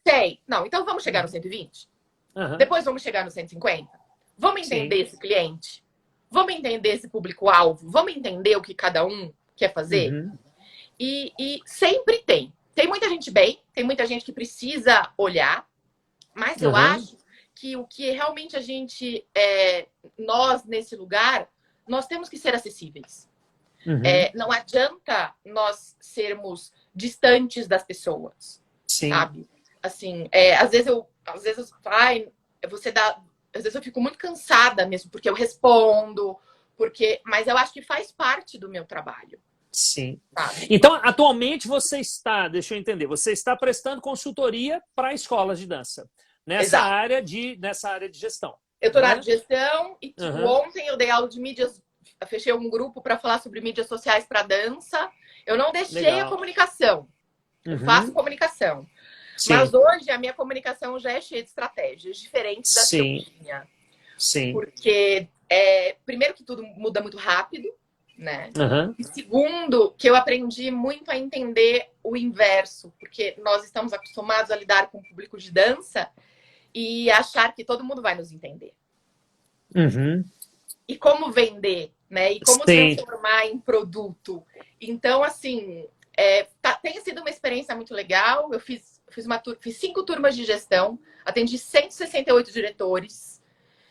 100. Não, então vamos chegar no 120? Depois vamos chegar no 150? Vamos entender esse cliente? Vamos entender esse público-alvo? Vamos entender o que cada um quer fazer? E sempre tem. Tem muita gente bem, tem muita gente que precisa olhar, mas eu acho que o que realmente a gente, nós nesse lugar, nós temos que ser acessíveis. Não adianta nós sermos distantes das pessoas, sabe? Assim, às vezes às vezes eu fico muito cansada mesmo, porque eu respondo, mas eu acho que faz parte do meu trabalho.
Sim.
Sabe?
Então, atualmente você está, deixa eu entender, você está prestando consultoria para escolas de dança, nessa área de gestão.
Eu estou na área de gestão e ontem eu dei aula de mídias, fechei um grupo para falar sobre mídias sociais para dança. Eu não deixei a comunicação, eu faço comunicação. Mas hoje a minha comunicação já é cheia de estratégias diferentes da que eu tinha. Porque, primeiro que tudo muda muito rápido, né? E segundo, que eu aprendi muito a entender o inverso, porque nós estamos acostumados a lidar com o público de dança e achar que todo mundo vai nos entender. E como vender, né? E como transformar em produto. Então, assim, tem sido uma experiência muito legal. Eu fiz 5 turmas de gestão, atendi 168 diretores.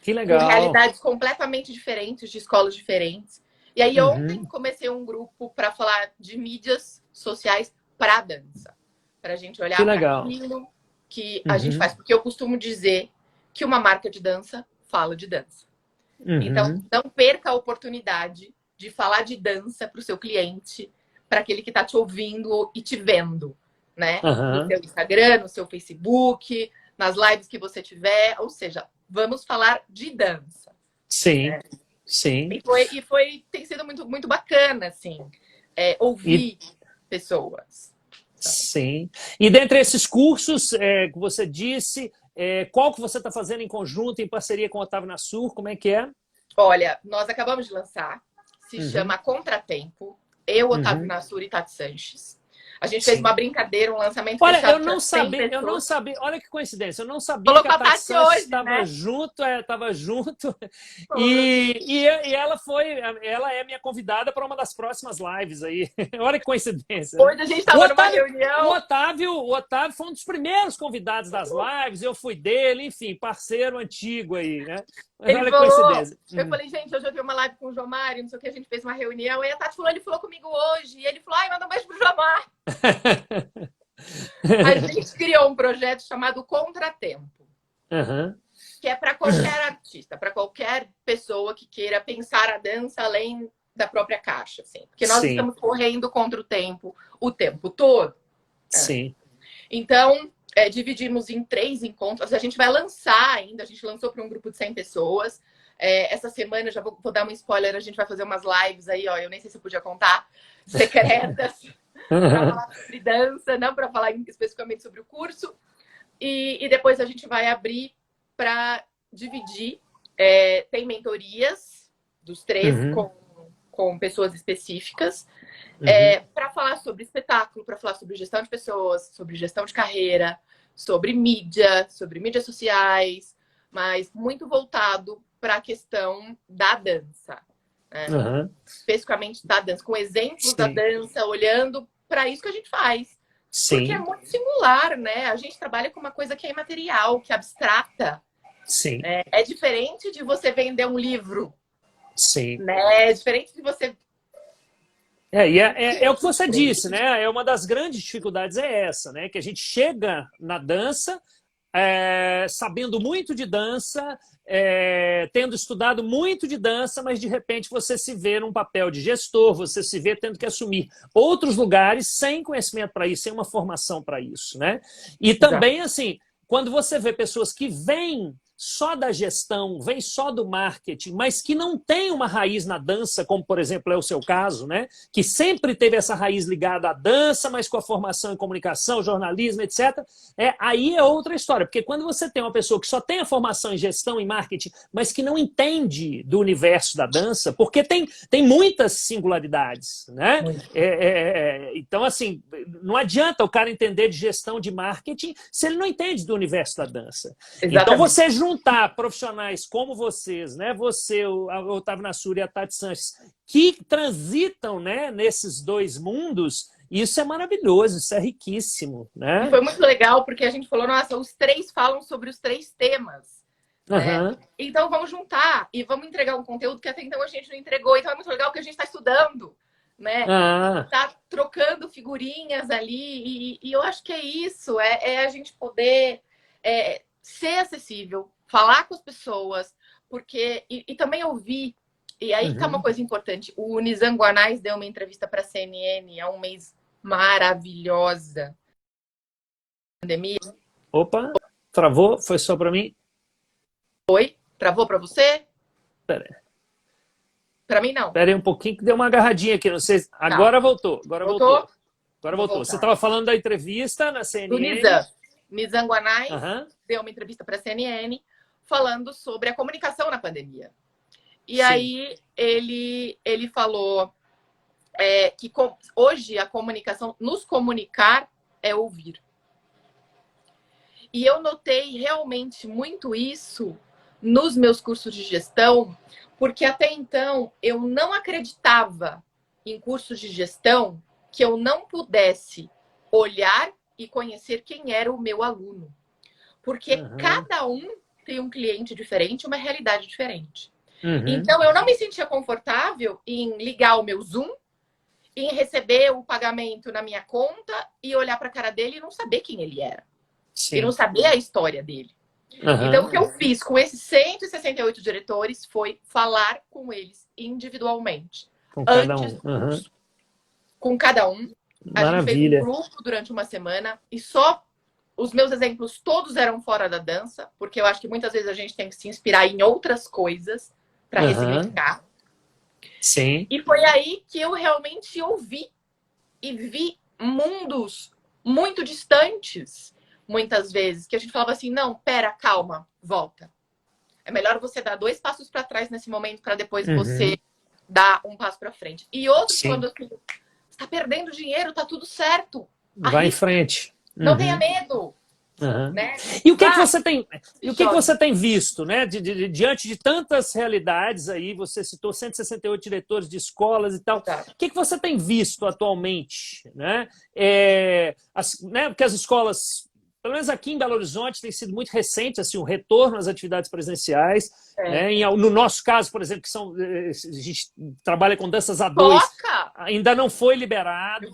Que legal.
Com realidades completamente diferentes, de escolas diferentes. E aí ontem comecei um grupo para falar de mídias sociais para dança. Para a gente olhar para aquilo que a gente faz. Porque eu costumo dizer que uma marca de dança fala de dança. Então,
Uhum.
não perca a oportunidade de falar de dança para o seu cliente, para aquele que está te ouvindo e te vendo, né? No
Aham.
seu Instagram, no seu Facebook, nas lives que você tiver. Ou seja, vamos falar de dança.
Sim,
Né?
sim.
Tem sido muito, muito bacana, assim,
E
ouvir pessoas.
sim. E dentre esses cursos que você disse, qual que você está fazendo em conjunto, em parceria com o Otávio Nassur? Como é que é?
Olha, nós acabamos de lançar, se
Uhum.
chama Contratempo, eu, Otávio
Uhum.
Nassur e Tati Sanches. A gente fez uma
Sim.
brincadeira, um lançamento
Olha,
fechado para 100
eu não
pessoas.
sabia, olha que coincidência, eu não sabia que a
Colocou a
Tati
Tati
Sanches
hoje,
estava
né?
junto, e ela é minha convidada para uma das próximas lives aí. Olha que coincidência, né?
Hoje a gente
O
estava numa
Otávio,
reunião.
o Otávio foi um dos primeiros convidados das lives, eu fui dele, enfim, parceiro antigo aí, né? Mas
Ele
olha que
falou,
coincidência.
eu falei, gente, hoje eu vi uma live com o Jomar, não sei o que, a gente fez uma reunião, e a Tati falou, ele falou comigo hoje, e ele falou, ai, manda um beijo pro Jomar. A gente criou um projeto chamado Contratempo,
Uhum.
que é para qualquer artista, para qualquer pessoa que queira pensar a dança além da própria caixa, assim. Porque nós
Sim,
estamos correndo contra o tempo todo.
sim.
Então, dividimos em 3 encontros. A gente vai lançar ainda, a gente lançou para um grupo de 100 pessoas. Essa semana, já vou dar um spoiler, a gente vai fazer umas lives aí, ó, eu nem sei se eu podia contar, secretas, para falar sobre dança, não para falar especificamente sobre o curso. E depois a gente vai abrir para dividir. Tem mentorias dos 3
Uhum.
com pessoas específicas.
Uhum.
Para falar sobre espetáculo, para falar sobre gestão de pessoas, sobre gestão de carreira, sobre mídias sociais, mas muito voltado para a questão da dança, né?
Uhum.
Especificamente da dança, com exemplos da
Sim,
dança, olhando para isso que a gente faz. Porque é
sim,
muito singular, né? A gente trabalha com uma coisa que é imaterial, que é abstrata.
sim,
É diferente de você vender um livro,
sim.
né? É diferente de você.
É o que você disse, né? É uma das grandes dificuldades é essa, né? Que a gente chega na dança sabendo muito de dança, tendo estudado muito de dança, mas de repente você se vê num papel de gestor, você se vê tendo que assumir outros lugares sem conhecimento para isso, sem uma formação para isso, né? E
Exato.
também, assim, quando você vê pessoas que vêm só da gestão, vêm só do marketing, mas que não têm uma raiz na dança, como, por exemplo, é o seu caso, né? Que sempre teve essa raiz ligada à dança, mas com a formação em comunicação, jornalismo, etc., aí é outra história, porque quando você tem uma pessoa que só tem a formação em gestão e marketing, mas que não entende do universo da dança, porque tem muitas singularidades, né? Então, assim, não adianta o cara entender de gestão de marketing se ele não entende do universo da dança. Então,
Exatamente.
você juntar profissionais como vocês, né? Você, o Otávio Nassur e a Tati Sanches, que transitam, né, nesses dois mundos, isso é maravilhoso, isso é riquíssimo,
E
né?
foi muito legal, porque a gente falou, nossa, os 3 falam sobre os 3 temas, né?
Uhum.
Então vamos juntar e vamos entregar um conteúdo que até então a gente não entregou. Então é muito legal que a gente está estudando, né?
Ah,
Tá trocando figurinhas ali. E eu acho que é isso, a gente poder ser acessível, falar com as pessoas, porque e também ouvir. E aí tá uma
uhum.
coisa importante. O Nizam Guanais deu uma entrevista para a CNN há um mês maravilhosa. Pandemia.
Opa, travou? Foi só para mim?
Oi? Travou para você?
Pera
Para mim, não.
aí um pouquinho que deu uma agarradinha aqui, não sei.
Tá.
Agora voltou, agora
Voltou?
voltou. Agora
Vou
voltou. Você
voltar.
estava falando da entrevista na
Do
CNN.
Nizam. Nizam Guanais
Aham,
deu uma entrevista para a CNN falando sobre a comunicação na pandemia. E
sim.
aí ele falou que hoje a comunicação, nos comunicar é ouvir. E eu notei realmente muito isso nos meus cursos de gestão, porque até então eu não acreditava em cursos de gestão que eu não pudesse olhar e conhecer quem era o meu aluno. Porque
Uhum.
cada um tem um cliente diferente, uma realidade diferente.
Uhum.
Então eu não me sentia confortável em ligar o meu Zoom, em receber o pagamento na minha conta e olhar para a cara dele e não saber quem ele era. E não
Sim.
saber a história dele. Então, o que eu fiz com esses 168 diretores foi falar com eles individualmente.
Com cada
Antes
um.
do curso. Com cada um. A gente fez um grupo durante uma semana e só os meus exemplos todos eram fora da dança, porque eu acho que muitas vezes a gente tem que se inspirar em outras coisas para ressignificar.
Sim.
E foi aí que eu realmente ouvi e vi mundos muito distantes, muitas vezes, que a gente falava assim, não, pera, calma, volta. É melhor você dar 2 passos para trás nesse momento para depois você dar um passo para frente. E outros, quando assim, você está perdendo dinheiro, tá tudo certo.
Vai em frente.
Não tenha medo. Né?
E o que, que você tem, e o que, que você tem visto, né? Diante de tantas realidades aí, você citou 168 diretores de escolas e tal. O que, que você tem visto atualmente, né? Porque as escolas, pelo menos aqui em Belo Horizonte, tem sido muito recente assim, o retorno às atividades presenciais. Né? No nosso caso, por exemplo, a gente trabalha com danças A2, ainda não foi liberado.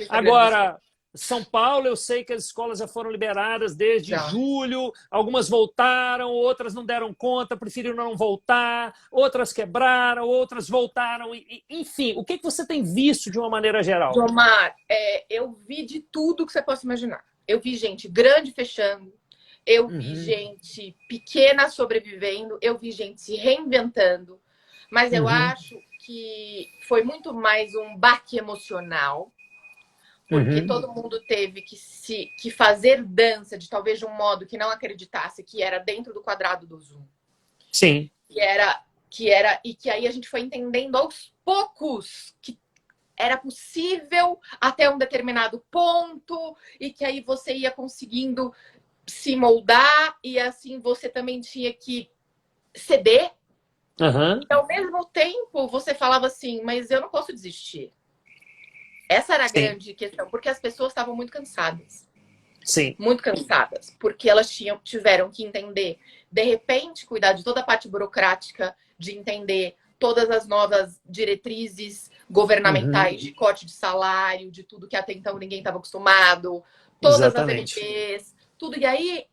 Agora, São Paulo, eu sei que as escolas já foram liberadas desde julho, algumas voltaram, outras não deram conta, preferiram não voltar, outras quebraram, outras voltaram. Enfim, o que você tem visto de uma maneira geral?
Jomar, eu vi de tudo que você possa imaginar. Eu vi gente grande fechando, eu vi gente pequena sobrevivendo, eu vi gente se reinventando, mas eu acho que foi muito mais um baque emocional, porque todo mundo teve que fazer dança de talvez de um modo que não acreditasse que era dentro do quadrado do Zoom.
Sim.
E que aí a gente foi entendendo aos poucos que era possível até um determinado ponto e que aí você ia conseguindo se moldar e assim você também tinha que ceder. E ao mesmo tempo você falava assim, mas eu não posso desistir. Essa era a grande questão, porque as pessoas estavam muito cansadas.
Sim.
Muito cansadas, porque elas tiveram que entender, de repente, cuidar de toda a parte burocrática, de entender todas as novas diretrizes governamentais de corte de salário, de tudo que até então ninguém estava acostumado, todas as MPs, tudo. E aí,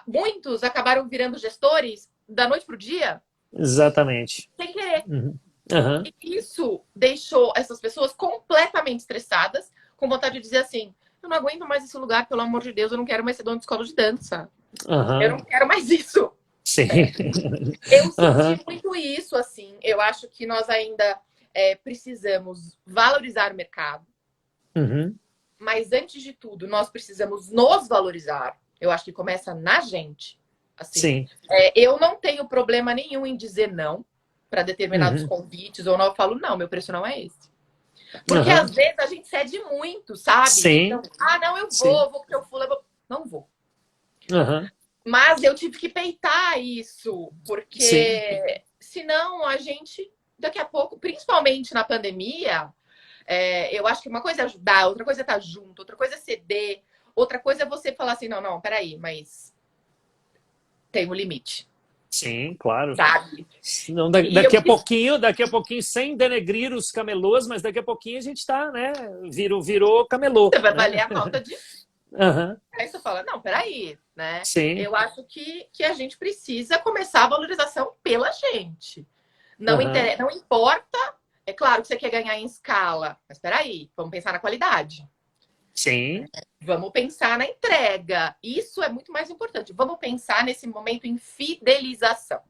muitos acabaram virando gestores da noite para o dia.
Exatamente.
Sem querer. E isso deixou essas pessoas completamente estressadas, com vontade de dizer assim, eu não aguento mais esse lugar, pelo amor de Deus, eu não quero mais ser dono de escola de dança. Eu não quero mais isso.
Sim.
Eu senti muito isso, assim. Eu acho que nós ainda precisamos valorizar o mercado. Mas, antes de tudo, nós precisamos nos valorizar. Eu acho que começa na gente. Assim.
Sim.
Eu não tenho problema nenhum em dizer não para determinados convites, ou não, eu falo, não, meu preço não é esse. Porque às vezes a gente cede muito, sabe?
Sim.
Então, não, eu vou porque eu fui, não vou. Mas eu tive que peitar isso, porque senão a gente, daqui a pouco, principalmente na pandemia, eu acho que uma coisa é ajudar, outra coisa é estar junto, outra coisa é ceder, outra coisa é você falar assim, não, peraí, mas tem um limite.
Sim, claro.
Sabe?
Não, daqui a pouquinho, sem denegrir os camelôs, mas daqui a pouquinho a gente tá, né? Virou camelô.
Você vai valer a falta de... Aí você fala, não, peraí, né?
Sim.
Eu acho que a gente precisa começar a valorização pela gente. Não importa, é claro que você quer ganhar em escala, mas peraí, vamos pensar na qualidade.
Sim.
Vamos pensar na entrega. Isso é muito mais importante. Vamos pensar nesse momento em fidelização.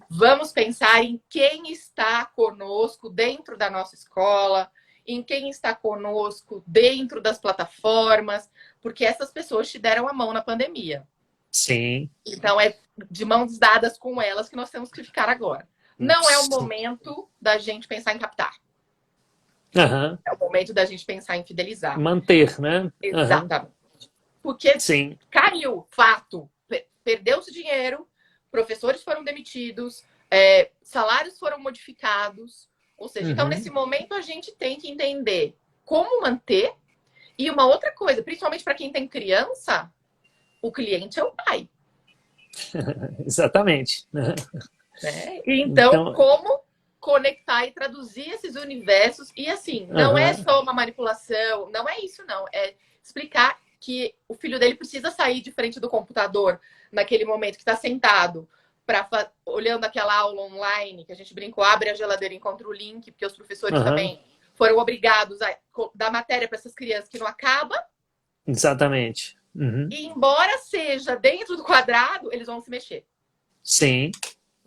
Vamos pensar em quem está conosco dentro da nossa escola, em quem está conosco dentro das plataformas, porque essas pessoas te deram a mão na pandemia.
Sim.
Então, é de mãos dadas com elas que nós temos que ficar agora. Não é o momento da gente pensar em captar. É o momento da gente pensar em fidelizar.
Manter, né?
Exatamente. Porque caiu, fato. Perdeu-se dinheiro, professores foram demitidos, salários foram modificados. Ou seja, então nesse momento a gente tem que entender como manter. E uma outra coisa, principalmente para quem tem criança, o cliente é o pai.
Exatamente.
Então, como conectar e traduzir esses universos. E assim, não é só uma manipulação, não é isso, não. É explicar que o filho dele precisa sair de frente do computador naquele momento que está sentado, olhando aquela aula online, que a gente brincou, abre a geladeira e encontra o link, porque os professores também foram obrigados a dar matéria para essas crianças que não acaba.
Exatamente.
E embora seja dentro do quadrado, eles vão se mexer.
Sim,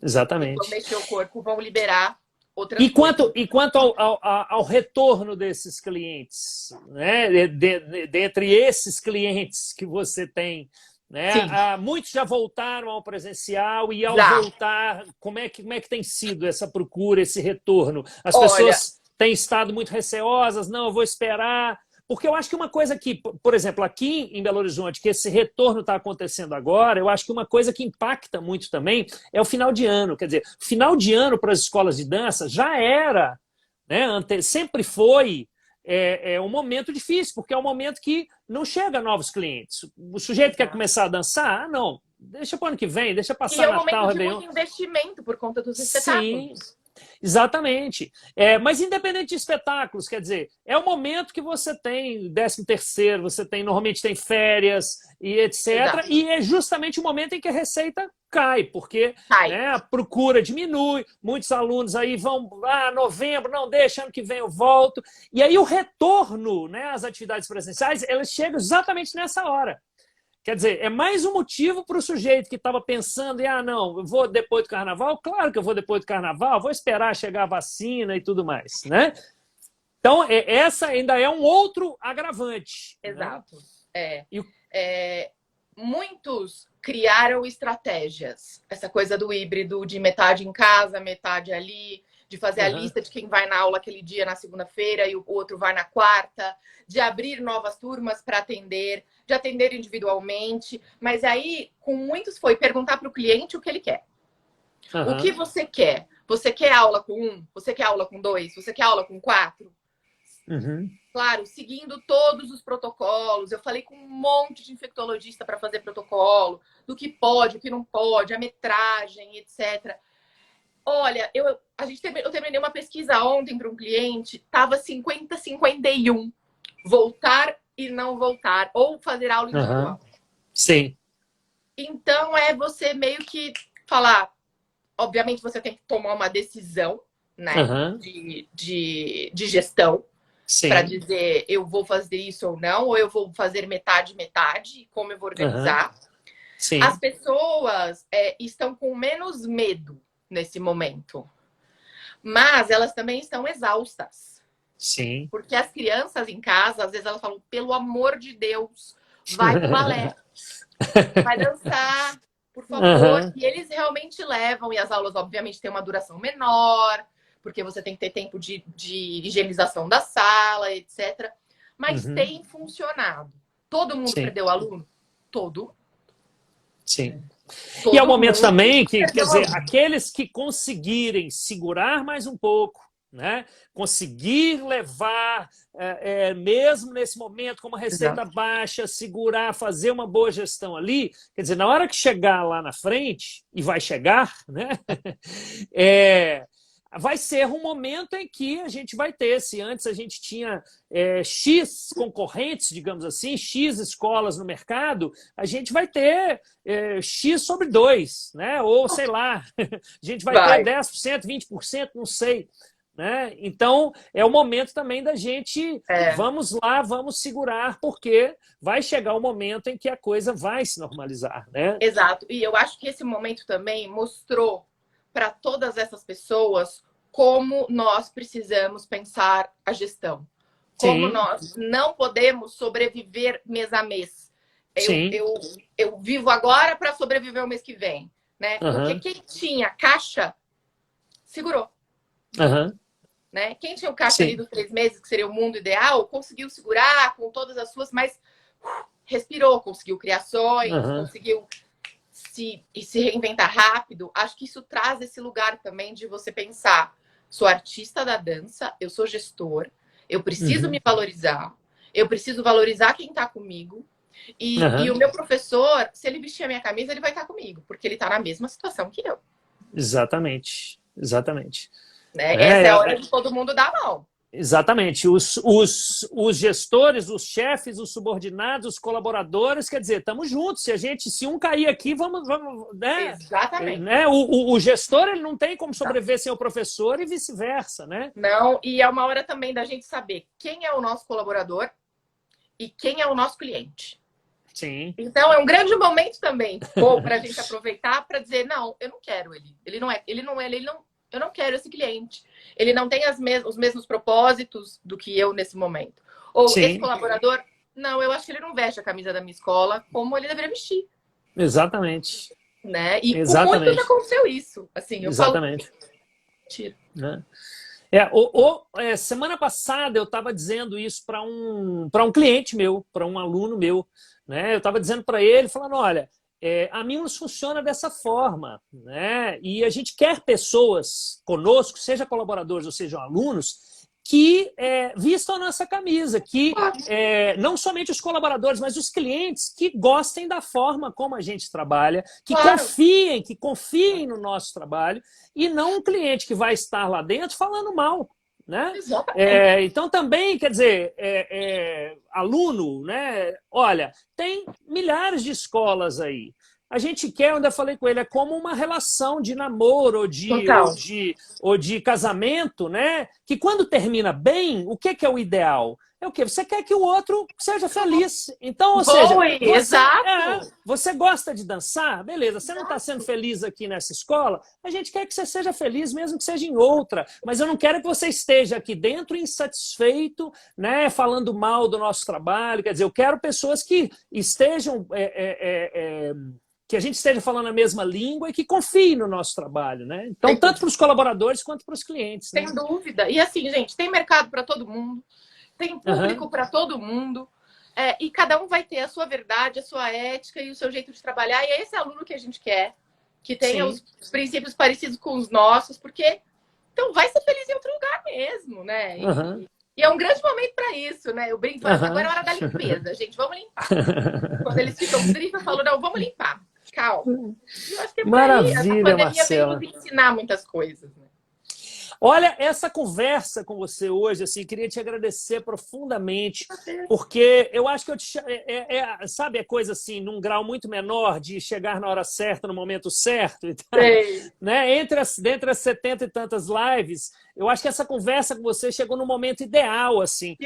exatamente.
Vão mexer o corpo, vão liberar outras
E
coisas.
quanto ao retorno desses clientes, né? Dentre esses clientes que você tem, né? Muitos já voltaram ao presencial e ao voltar, como é que tem sido essa procura, esse retorno? As pessoas têm estado muito receosas, não, eu vou esperar. Porque eu acho que uma coisa que, por exemplo, aqui em Belo Horizonte, que esse retorno está acontecendo agora, eu acho que uma coisa que impacta muito também é o final de ano. Quer dizer, final de ano para as escolas de dança já era, né, sempre foi um momento difícil, porque é um momento que não chega novos clientes. O sujeito quer começar a dançar, não, deixa para o ano que vem, deixa passar Natal,
Réveillon. E é um momento de
Réveillon.
muito investimento por conta dos espetáculos.
Sim. Exatamente. Mas independente de espetáculos, quer dizer, é o momento que você tem 13º, você tem, normalmente tem férias e etc.
Exato.
E é justamente o momento em que a receita cai, porque né, a procura diminui, muitos alunos aí vão, novembro, não deixa, ano que vem eu volto. E aí o retorno, né, às atividades presenciais, elas chegam exatamente nessa hora. Quer dizer, é mais um motivo para o sujeito que estava pensando em, não, eu vou depois do carnaval? Claro que eu vou depois do carnaval, vou esperar chegar a vacina e tudo mais, né? Então, essa ainda é um outro agravante.
Exato.
Né?
Muitos criaram estratégias. Essa coisa do híbrido, de metade em casa, metade ali, de fazer a lista de quem vai na aula aquele dia na segunda-feira e o outro vai na quarta, de abrir novas turmas para atender, de atender individualmente. Mas aí, com muitos, foi perguntar para o cliente o que ele quer. O que você quer? Você quer aula com 1? Você quer aula com 2? Você quer aula com 4? Claro, seguindo todos os protocolos. Eu falei com um monte de infectologista para fazer protocolo, do que pode, o que não pode, a metragem, etc. Olha, eu terminei uma pesquisa ontem para um cliente, estava 50-51. Voltar e não voltar, ou fazer aula individual.
Sim.
Então, você meio que falar, obviamente você tem que tomar uma decisão, né, de gestão, para dizer eu vou fazer isso ou não, ou eu vou fazer metade, como eu vou organizar.
Sim.
As pessoas estão com menos medo nesse momento, mas elas também estão exaustas.
Sim.
Porque as crianças em casa, às vezes elas falam, pelo amor de Deus, vai pro balé, vai dançar, por favor. E eles realmente levam, e as aulas, obviamente, têm uma duração menor, porque você tem que ter tempo de higienização da sala, etc. Mas tem funcionado. Todo mundo perdeu aluno? Todo.
Sim.
Todo
e é o momento também que, quer dizer,
aluno.
Aqueles que conseguirem segurar mais um pouco, né? Conseguir levar, mesmo nesse momento, com uma receita baixa, segurar, fazer uma boa gestão ali, quer dizer, na hora que chegar lá na frente, e vai chegar, né? Vai ser um momento em que a gente vai ter, se antes a gente tinha X concorrentes, digamos assim, X escolas no mercado, a gente vai ter X sobre 2, né? Ou sei lá, a gente vai ter 10%, 20%, não sei. Né? Então, é o momento também da gente, vamos lá, vamos segurar, porque vai chegar o momento em que a coisa vai se normalizar. Né?
Exato. E eu acho que esse momento também mostrou para todas essas pessoas como nós precisamos pensar a gestão. Como nós não podemos sobreviver mês a mês. Eu vivo agora para sobreviver o mês que vem. Né? Porque quem tinha caixa, segurou. Né? Quem tinha o caixa ali dos 3 meses, que seria o mundo ideal, conseguiu segurar com todas as suas, mas respirou, conseguiu criações, conseguiu se reinventar rápido. Acho que isso traz esse lugar também de você pensar, sou artista da dança, eu sou gestor, eu preciso me valorizar, eu preciso valorizar quem está comigo. E o meu professor, se ele vestir a minha camisa, ele vai estar comigo, porque ele está na mesma situação que eu.
Exatamente.
Né? Essa é a hora de todo mundo dar a mão.
Exatamente. Os gestores, os chefes, os subordinados, os colaboradores, quer dizer, estamos juntos. Se um cair aqui, vamos né?
Exatamente.
Né? O gestor ele não tem como sobreviver sem o professor e vice-versa, né?
Não, e é uma hora também da gente saber quem é o nosso colaborador e quem é o nosso cliente.
Sim.
Então é um grande momento também para a gente aproveitar para dizer, não, eu não quero ele. Eu não quero esse cliente. Ele não tem os mesmos propósitos do que eu nesse momento. Ou
Sim.
esse colaborador, não, eu acho que ele não veste a camisa da minha escola como ele deveria vestir.
Exatamente.
Né? E
Exatamente.
com muito já aconteceu isso. Assim, eu
Exatamente.
Falo...
Né? Semana passada eu estava dizendo isso para um cliente meu, para um aluno meu. Né? Eu estava dizendo para ele, falando, olha, a Mimos funciona dessa forma, né? E a gente quer pessoas conosco, seja colaboradores ou sejam alunos, que vistam a nossa camisa, que não somente os colaboradores, mas os clientes que gostem da forma como a gente trabalha, que confiem no nosso trabalho, e não um cliente que vai estar lá dentro falando mal. Né? Então também, quer dizer, aluno, né? Olha, tem milhares de escolas aí. A gente quer, onde eu falei com ele, é como uma relação de namoro ou de casamento, né? Que quando termina bem, o que é o ideal? É o quê? Você quer que o outro seja feliz. Então, ou seja, você gosta de dançar? Beleza, você não está sendo feliz aqui nessa escola? A gente quer que você seja feliz, mesmo que seja em outra. Mas eu não quero que você esteja aqui dentro insatisfeito, né, falando mal do nosso trabalho. Quer dizer, eu quero pessoas que estejam... que a gente esteja falando a mesma língua e que confie no nosso trabalho, né? Então, tanto para os colaboradores quanto para os clientes.
Sem dúvida. E assim, gente, tem mercado para todo mundo, tem público para todo mundo, e cada um vai ter a sua verdade, a sua ética e o seu jeito de trabalhar. E é esse aluno que a gente quer, que tenha os princípios parecidos com os nossos, porque então vai ser feliz em outro lugar mesmo, né? E é um grande momento para isso, né? Eu brinco, agora é hora da limpeza, gente, vamos limpar. Quando eles ficam tristes, eu falo, não, vamos limpar. Calma. Eu acho que
Maravilha,
essa pandemia
Marcela.
veio nos ensinar muitas coisas, né?
Olha, essa conversa com você hoje, assim, queria te agradecer profundamente, porque eu acho que sabe, coisa assim, num grau muito menor, de chegar na hora certa, no momento certo, e tal, né? Dentre as 70 e tantas lives, eu acho que essa conversa com você chegou no momento ideal, assim,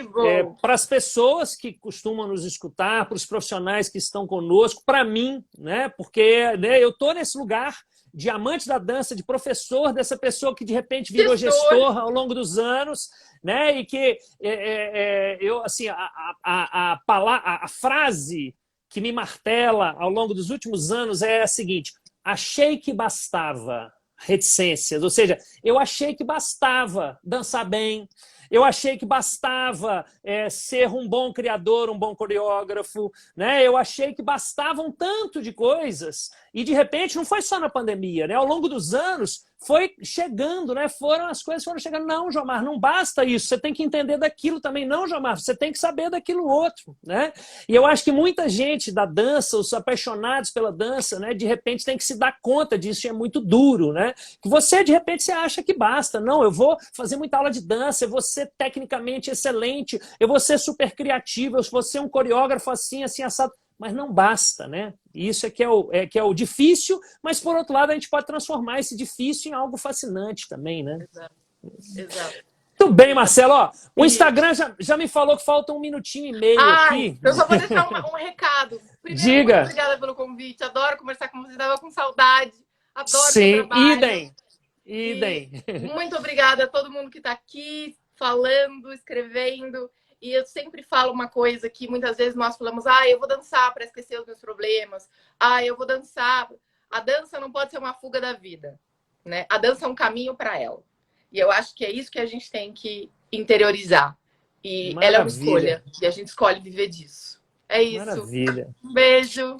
para as pessoas que costumam nos escutar, para os profissionais que estão conosco, para mim, né? Porque eu estou nesse lugar de amante da dança, de professor, dessa pessoa que de repente virou gestor ao longo dos anos, né? E que a frase que me martela ao longo dos últimos anos é a seguinte: achei que bastava reticências, ou seja, eu achei que bastava dançar bem, eu achei que bastava ser um bom criador, um bom coreógrafo, né? Eu achei que bastava um tanto de coisas e, de repente, não foi só na pandemia, né? Ao longo dos anos, foi chegando, né? As coisas foram chegando. Não, Jomar, não basta isso. Você tem que entender daquilo também. Não, Jomar, você tem que saber daquilo outro, né? E eu acho que muita gente da dança, os apaixonados pela dança, né? De repente tem que se dar conta disso e é muito duro, né? Que você, de repente, você acha que basta. Não, eu vou fazer muita aula de dança, eu vou ser tecnicamente excelente, eu vou ser super criativo, eu vou ser um coreógrafo assim, assim, assado. Mas não basta, né? Isso que é o difícil, mas, por outro lado, a gente pode transformar esse difícil em algo fascinante também, né?
Exato.
Muito bem, Marcelo. Ó, o Instagram já me falou que falta 1 minutinho e meio aqui.
Eu só vou deixar um recado. Primeiro,
diga.
Muito obrigada pelo convite. Adoro conversar com você. Estava com saudade. Adoro
Sim,
seu trabalho.
idem.
Muito obrigada a todo mundo que está aqui falando, escrevendo. E eu sempre falo uma coisa que muitas vezes nós falamos, eu vou dançar para esquecer os meus problemas. Eu vou dançar. A dança não pode ser uma fuga da vida, né? A dança é um caminho para ela. E eu acho que é isso que a gente tem que interiorizar. E ela é uma escolha. E a gente escolhe viver disso. É isso.
Maravilha.
Um beijo.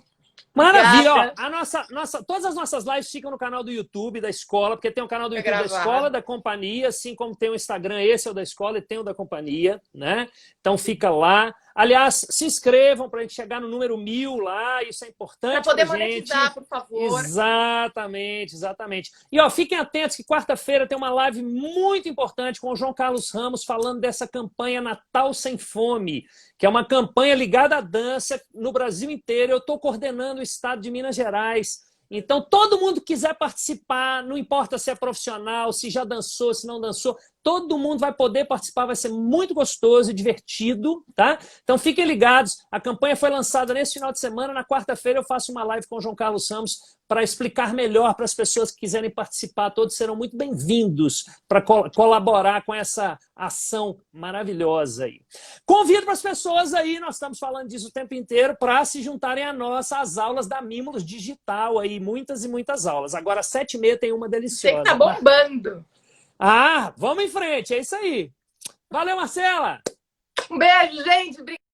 Maravilha! Ó, todas as nossas lives ficam no canal do YouTube da escola, porque tem o canal do YouTube da escola, da companhia, assim como tem o Instagram, esse é o da escola e tem o da companhia, né? Então fica lá. Aliás, se inscrevam para a gente chegar no número 1000 lá, isso é importante
para poder
pra gente.
monetizar, por favor.
Exatamente, exatamente. E ó, fiquem atentos que quarta-feira tem uma live muito importante com o João Carlos Ramos falando dessa campanha Natal Sem Fome, que é uma campanha ligada à dança no Brasil inteiro. Eu estou coordenando o estado de Minas Gerais. Então, todo mundo que quiser participar, não importa se é profissional, se já dançou, se não dançou, todo mundo vai poder participar, vai ser muito gostoso e divertido, tá? Então, fiquem ligados. A campanha foi lançada nesse final de semana. Na quarta-feira eu faço uma live com o João Carlos Ramos para explicar melhor para as pessoas que quiserem participar. Todos serão muito bem-vindos para colaborar com essa ação maravilhosa aí. Convido para as pessoas aí, nós estamos falando disso o tempo inteiro, para se juntarem a nós às aulas da Mimos Digital aí, muitas e muitas aulas. Agora, às 7h30 tem uma deliciosa.
Sei que tá bombando.
Ah, vamos em frente, é isso aí. Valeu, Marcela!
Um beijo, gente.